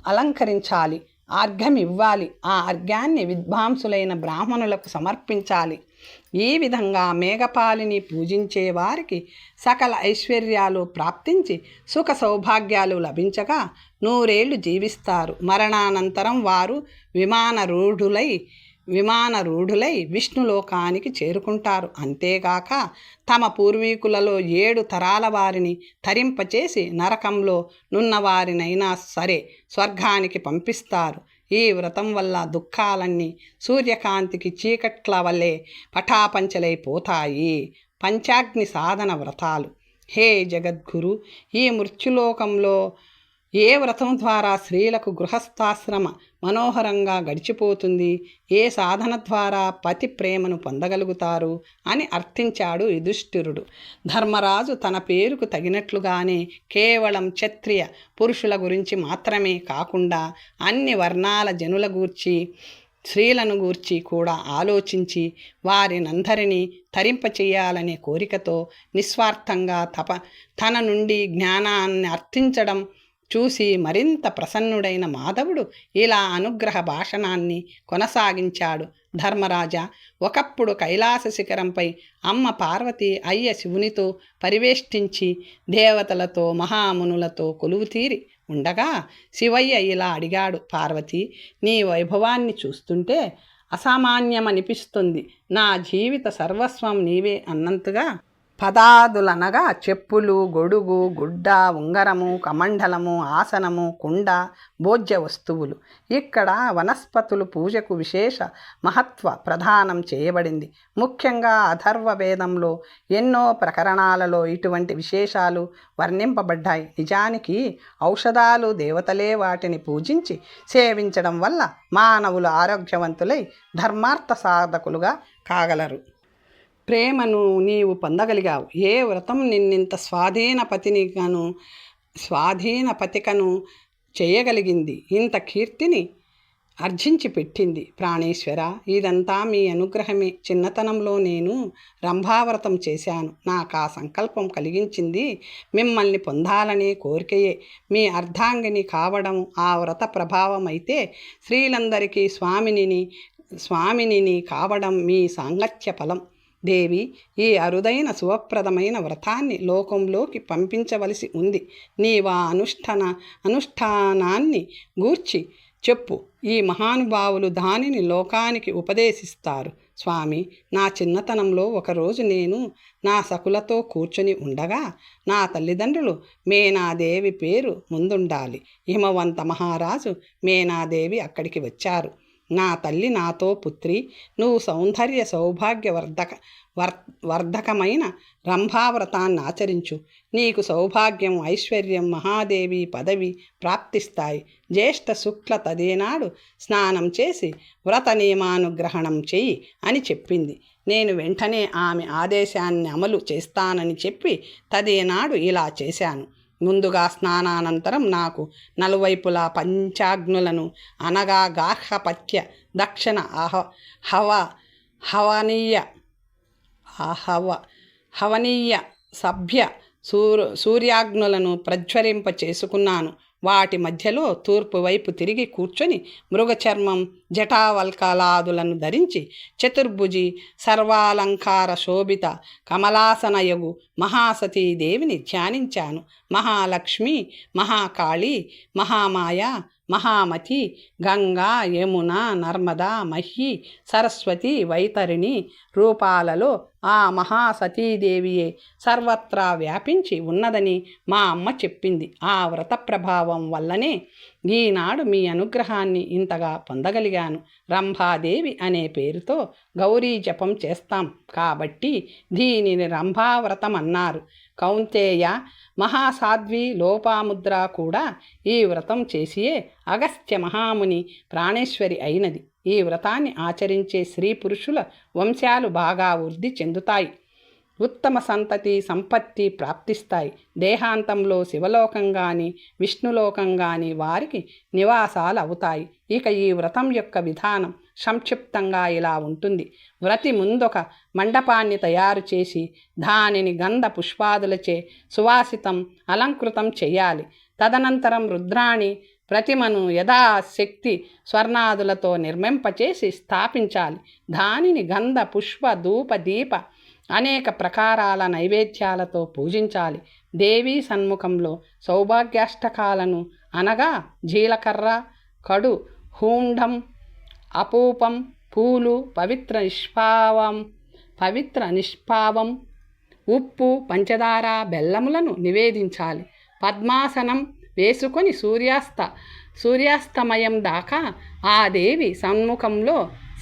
అలంకరించాలి. అర్ఘ్యం ఇవ్వాలి. ఆ అర్ఘ్యాన్ని విద్వాంసులైన బ్రాహ్మణులకు సమర్పించాలి. ఈ విధంగా మేఘపాలిని పూజించే వారికి సకల ఐశ్వర్యాలు ప్రాప్తించి సుఖ సౌభాగ్యాలు లభించగా 100 ఏళ్ళు జీవిస్తారు. మరణానంతరం వారు విమానరూఢులై విష్ణులోకానికి చేరుకుంటారు. అంతేగాక తమ పూర్వీకులలో 7 తరాల వారిని తరింపచేసి నరకంలో నున్నవారినైనా సరే స్వర్గానికి పంపిస్తారు. ఈ వ్రతం వల్ల దుఃఖాలన్నీ సూర్యకాంతికి చీకట్ల వల్లే పటాపంచలైపోతాయి. పంచాగ్ని సాధన వ్రతాలు. హే జగద్గురు, ఈ మృత్యులోకంలో ఏ వ్రతం ద్వారా స్త్రీలకు గృహస్థాశ్రమ మనోహరంగా గడిచిపోతుంది? ఏ సాధన ద్వారా పతి ప్రేమను పొందగలుగుతారు అని అర్థించాడు యుధిష్ఠిరుడు. ధర్మరాజు తన పేరుకు తగినట్లుగానే కేవలం క్షత్రియ పురుషుల గురించి మాత్రమే కాకుండా అన్ని వర్ణాల జనుల గూర్చి, స్త్రీలను గూర్చి కూడా ఆలోచించి వారినందరినీ తరింపచేయాలనే కోరికతో నిస్వార్థంగా తన నుండి జ్ఞానాన్ని అర్థించడం చూసి మరింత ప్రసన్నుడైన మాధవుడు ఇలా అనుగ్రహ భాషణాన్ని కొనసాగించాడు. ధర్మరాజా, ఒకప్పుడు కైలాస శిఖరంపై అమ్మ పార్వతి అయ్య శివునితో పరివేష్టించి దేవతలతో మహామునులతో కొలువుతీరి ఉండగా శివయ్య ఇలా అడిగాడు. పార్వతి, నీ వైభవాన్ని చూస్తుంటే అసామాన్యమనిపిస్తుంది. నా జీవిత సర్వస్వం నీవే అన్నంతగా పదాదులనగా చెప్పులు, గొడుగు, గుడ్డ, ఉంగరము, కమండలము, ఆసనము, కుండ, భోజ్య వస్తువులు. ఇక్కడ వనస్పతులు పూజకు విశేష మహత్వ ప్రదానం చేయబడింది. ముఖ్యంగా అథర్వ వేదంలో ఎన్నో ప్రకరణాలలో ఇటువంటి విశేషాలు వర్ణింపబడ్డాయి. నిజానికి ఔషధాలు దేవతలే వాటిని పూజించి సేవించడం వల్ల మానవులు ఆరోగ్యవంతులై ధర్మార్థ సాధకులుగా కాగలరు. ప్రేమను నీవు పొందగలిగావు. ఏ వ్రతం నిన్నింత స్వాధీనపతికను చేయగలిగింది? ఇంత కీర్తిని అర్జించి పెట్టింది? ప్రాణేశ్వర, ఇదంతా మీ అనుగ్రహమే. చిన్నతనంలో నేను రంభావ్రతం చేశాను. నాకు ఆ సంకల్పం కలిగించింది మిమ్మల్ని పొందాలనే కోరికయే. మీ అర్ధాంగిని కావడం ఆ వ్రత ప్రభావం అయితే, స్త్రీలందరికీ స్వామిని కావడం మీ సాంగత్య ఫలం. దేవి, ఈ అరుదైన శుభప్రదమైన వ్రతాన్ని లోకంలోకి పంపించవలసి ఉంది. నీవా అనుష్ఠానాన్ని గూర్చి చెప్పు. ఈ మహానుభావులు దానిని లోకానికి ఉపదేశిస్తారు. స్వామి, నా చిన్నతనంలో ఒకరోజు నేను నా సకులతో కూర్చొని ఉండగా నా తల్లిదండ్రులు మేనాదేవి పేరు ముందుండాలి. హిమవంత మహారాజు మేనాదేవి అక్కడికి వచ్చారు. నా తల్లి నాతో, పుత్రి, నువ్వు సౌందర్య సౌభాగ్య వర్ధకమైన రంభావ్రతాన్ని ఆచరించు. నీకు సౌభాగ్యం, ఐశ్వర్యం, మహాదేవి పదవి ప్రాప్తిస్తాయి. జ్యేష్ఠ శుక్ల తదేనాడు స్నానం చేసి వ్రత నియమానుగ్రహణం చెయ్యి అని చెప్పింది. నేను వెంటనే ఆమె ఆదేశాన్ని అమలు చేస్తానని చెప్పి తదేనాడు ఇలా చేశాను. ముందుగా స్నానానంతరం నాకు నలువైపులా పంచాగ్నులను అనగా గార్హపత్య, దక్షిణ, హవనీయ, సభ్య, సూర్యాగ్నులను ప్రజ్వరింప చేసుకున్నాను. వాటి మధ్యలో తూర్పు వైపు తిరిగి కూర్చొని మృగచర్మం జటావల్కలాదులను ధరించి చతుర్భుజి సర్వాలంకార శోభిత కమలాసనయగు మహాసతీదేవిని ధ్యానించాను. మహాలక్ష్మి, మహాకాళి, మహామాయ, మహామతి, గంగా, యమున, నర్మదా, మహి, సరస్వతి, వైతరిణి రూపాలలో ఆ మహాసతీదేవియే సర్వత్రా వ్యాపించి ఉన్నదని మా అమ్మ చెప్పింది. ఆ వ్రత ప్రభావం వల్లనే ఈనాడు మీ అనుగ్రహాన్ని ఇంతగా పొందగలిగాను. రంభాదేవి అనే పేరుతో గౌరీ జపం చేస్తాం కాబట్టి దీనిని రంభావ్రతం అన్నారు. కౌంతేయ, మహాసాధ్వి లోపాముద్ర కూడా ఈ వ్రతం చేసియే అగస్త్య మహాముని ప్రాణేశ్వరి అయినది. ఈ వ్రతాన్ని ఆచరించే స్త్రీ పురుషుల వంశాలు బాగా వృద్ధి చెందుతాయి. ఉత్తమ సంతతి సంపత్తి ప్రాప్తిస్తాయి. దేహాంతంలో శివలోకం కానీ విష్ణులోకం కానీ వారికి నివాసాలు అవుతాయి. ఇక ఈ వ్రతం యొక్క విధానం సంక్షిప్తంగా ఇలా ఉంటుంది. వ్రతి ముందొక మండపాన్ని తయారు చేసి దానిని గంధ పుష్పాదులచే సువాసితం అలంకృతం చేయాలి. తదనంతరం రుద్రాణి ప్రతిమను యథాశక్తి స్వర్ణాదులతో నిర్మింపచేసి స్థాపించాలి. దానిని గంధ పుష్ప ధూప దీప అనేక ప్రకారాల నైవేద్యాలతో పూజించాలి. దేవీ సన్ముఖంలో సౌభాగ్యాష్టకాలను అనగా జీలకర్ర, కడు, హూండం, అపూపం, పూలు, పవిత్ర నిష్పావం, ఉప్పు, పంచదార, బెల్లములను నివేదించాలి. పద్మాసనం వేసుకొని సూర్యాస్తమయం దాకా ఆ దేవి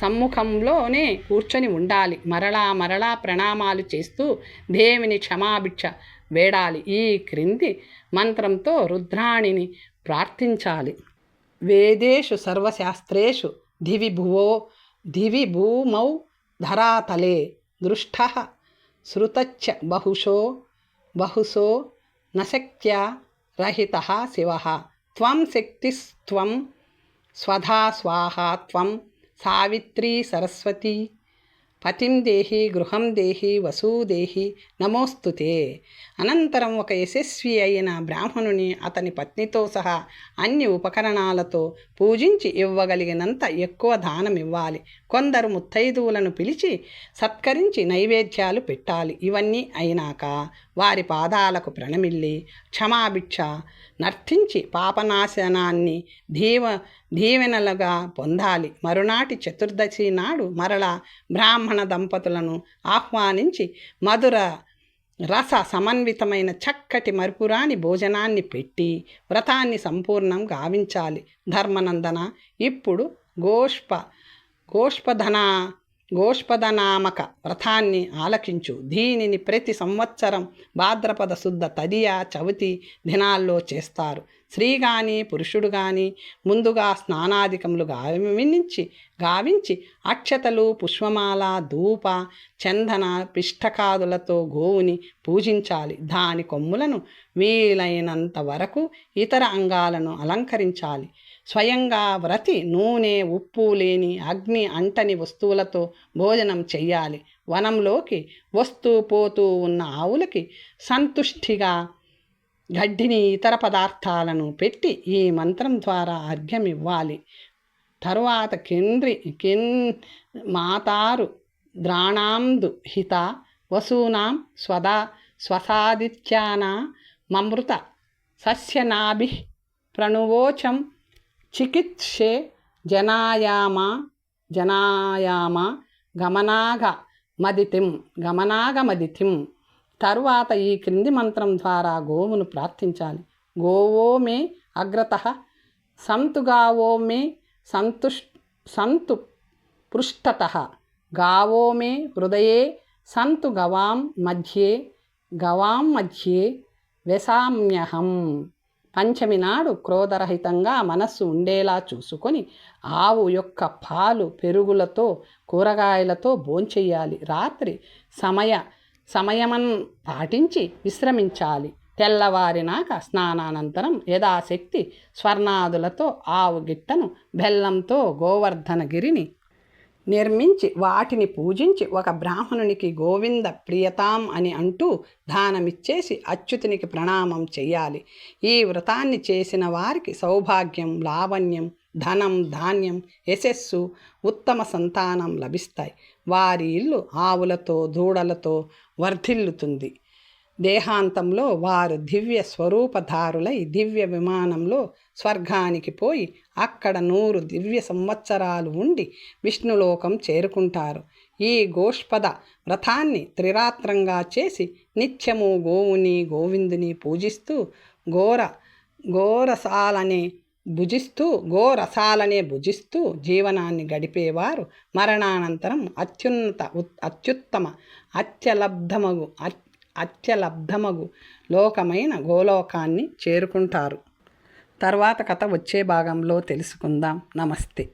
సమ్ముఖంలోనే కూర్చొని ఉండాలి. మరలా ప్రణామాలు చేస్తూ దేవిని క్షమాభిక్ష వేడాలి. ఈ క్రింది మంత్రంతో రుద్రాణిని ప్రార్థించాలి. వేదేషు సర్వశాస్త్రేషు దివి భూమౌ ధరాతలే దృష్టః శ్రుతచ్చ బహుశో నశక్త్యా రహితః శివః త్వం శక్తిస్త్వం స్వధా స్వాహా త్వం సావిత్రీ సరస్వతి పతిం దేహి గృహం దేహి వసూదేహి నమోస్తుతే. అనంతరం ఒక యశస్వి అయిన బ్రాహ్మణుని అతని పత్నితో సహా అన్ని ఉపకరణాలతో పూజించి ఇవ్వగలిగినంత ఎక్కువ దానం ఇవ్వాలి. కొందరు ముత్తైదువులను పిలిచి సత్కరించి నైవేద్యాలు పెట్టాలి. ఇవన్నీ అయినాక వారి పాదాలకు ప్రణమిల్లి క్షమాభిక్ష నర్తించి పాపనాశనాన్ని దీవెనలుగా పొందాలి. మరునాటి చతుర్దశి నాడు మరలా బ్రాహ్మణ దంపతులను ఆహ్వానించి మధుర రస సమన్వితమైన చక్కటి మరుపురాని భోజనాన్ని పెట్టి వ్రతాన్ని సంపూర్ణం గావించాలి. ధర్మనందన, ఇప్పుడు గోష్పదనామక వ్రతాన్ని ఆలకించు. దీనిని ప్రతి సంవత్సరం భాద్రపద శుద్ధ తదియ చవితి దినాల్లో చేస్తారు. స్త్రీ కానీ పురుషుడు కానీ ముందుగా స్నానాధికములు గావించి అక్షతలు, పుష్పమాల, ధూప, చందన, పిష్టకాదులతో గోవుని పూజించాలి. దాని కొమ్ములను వీలైనంత వరకు ఇతర అంగాలను అలంకరించాలి. స్వయంగా వ్రతి నూనె, ఉప్పు లేని అగ్ని అంటని వస్తువులతో భోజనం చెయ్యాలి. వనంలోకి వస్తూ పోతూ ఉన్న ఆవులకి సంతుష్టిగా గడ్డిని, ఇతర పదార్థాలను పెట్టి ఈ మంత్రం ద్వారా అర్ఘ్యం ఇవ్వాలి. తరువాత మాతారు ద్రాణాందు హిత వసూనాం స్వసాదిత్యానా మమృత సస్యనాభి ప్రణువోచం చికిత్సే జనాయామ గమనాగమదితిం. తరువాత ఈ క్రింది మంత్రం ద్వారా గోవును ప్రార్థించాలి. గోవో మే అగ్రతః సంతు గావో మే సంతు పృష్ఠతః గావో మే హృదయే సంతు గవాం మధ్యే వ్యసామ్యహం. పంచమి నాడు క్రోధరహితంగా మనస్సు ఉండేలా చూసుకొని ఆవు యొక్క పాలు, పెరుగులతో, కూరగాయలతో భోంచెయ్యాలి. రాత్రి సమయమన్ పాటించి విశ్రమించాలి. తెల్లవారినాక స్నానానంతరం యథాశక్తి స్వర్ణాదులతో ఆవు గిట్టను బెల్లంతో గోవర్ధనగిరిని నిర్మించి వాటిని పూజించి ఒక బ్రాహ్మణునికి గోవింద ప్రియతాం అని అంటూ దానమిచ్చేసి అచ్యుతునికి ప్రణామం చెయ్యాలి. ఈ వ్రతాన్ని చేసిన వారికి సౌభాగ్యం, లావణ్యం, ధనం, ధాన్యం, యశస్సు, ఉత్తమ సంతానం లభిస్తాయి. వారి ఇల్లు ఆవులతో, దూడలతో వర్ధిల్లుతుంది. దేహాంతంలో వారు దివ్య స్వరూపధారులై దివ్య విమానంలో స్వర్గానికి పోయి అక్కడ 100 దివ్య సంవత్సరాలు ఉండి విష్ణులోకం చేరుకుంటారు. ఈ గోష్పద వ్రతాన్ని త్రిరాత్రంగా చేసి నిత్యము గోవుని, గోవిందుని పూజిస్తూ గోరసాలనే భుజిస్తూ జీవనాన్ని గడిపేవారు మరణానంతరం అత్యుత్తమ అత్యలబ్ధమగు లోకమైన గోలోకాన్ని చేరుకుంటారు. తర్వాత కథ వచ్చే భాగంలో తెలుసుకుందాం. నమస్తే.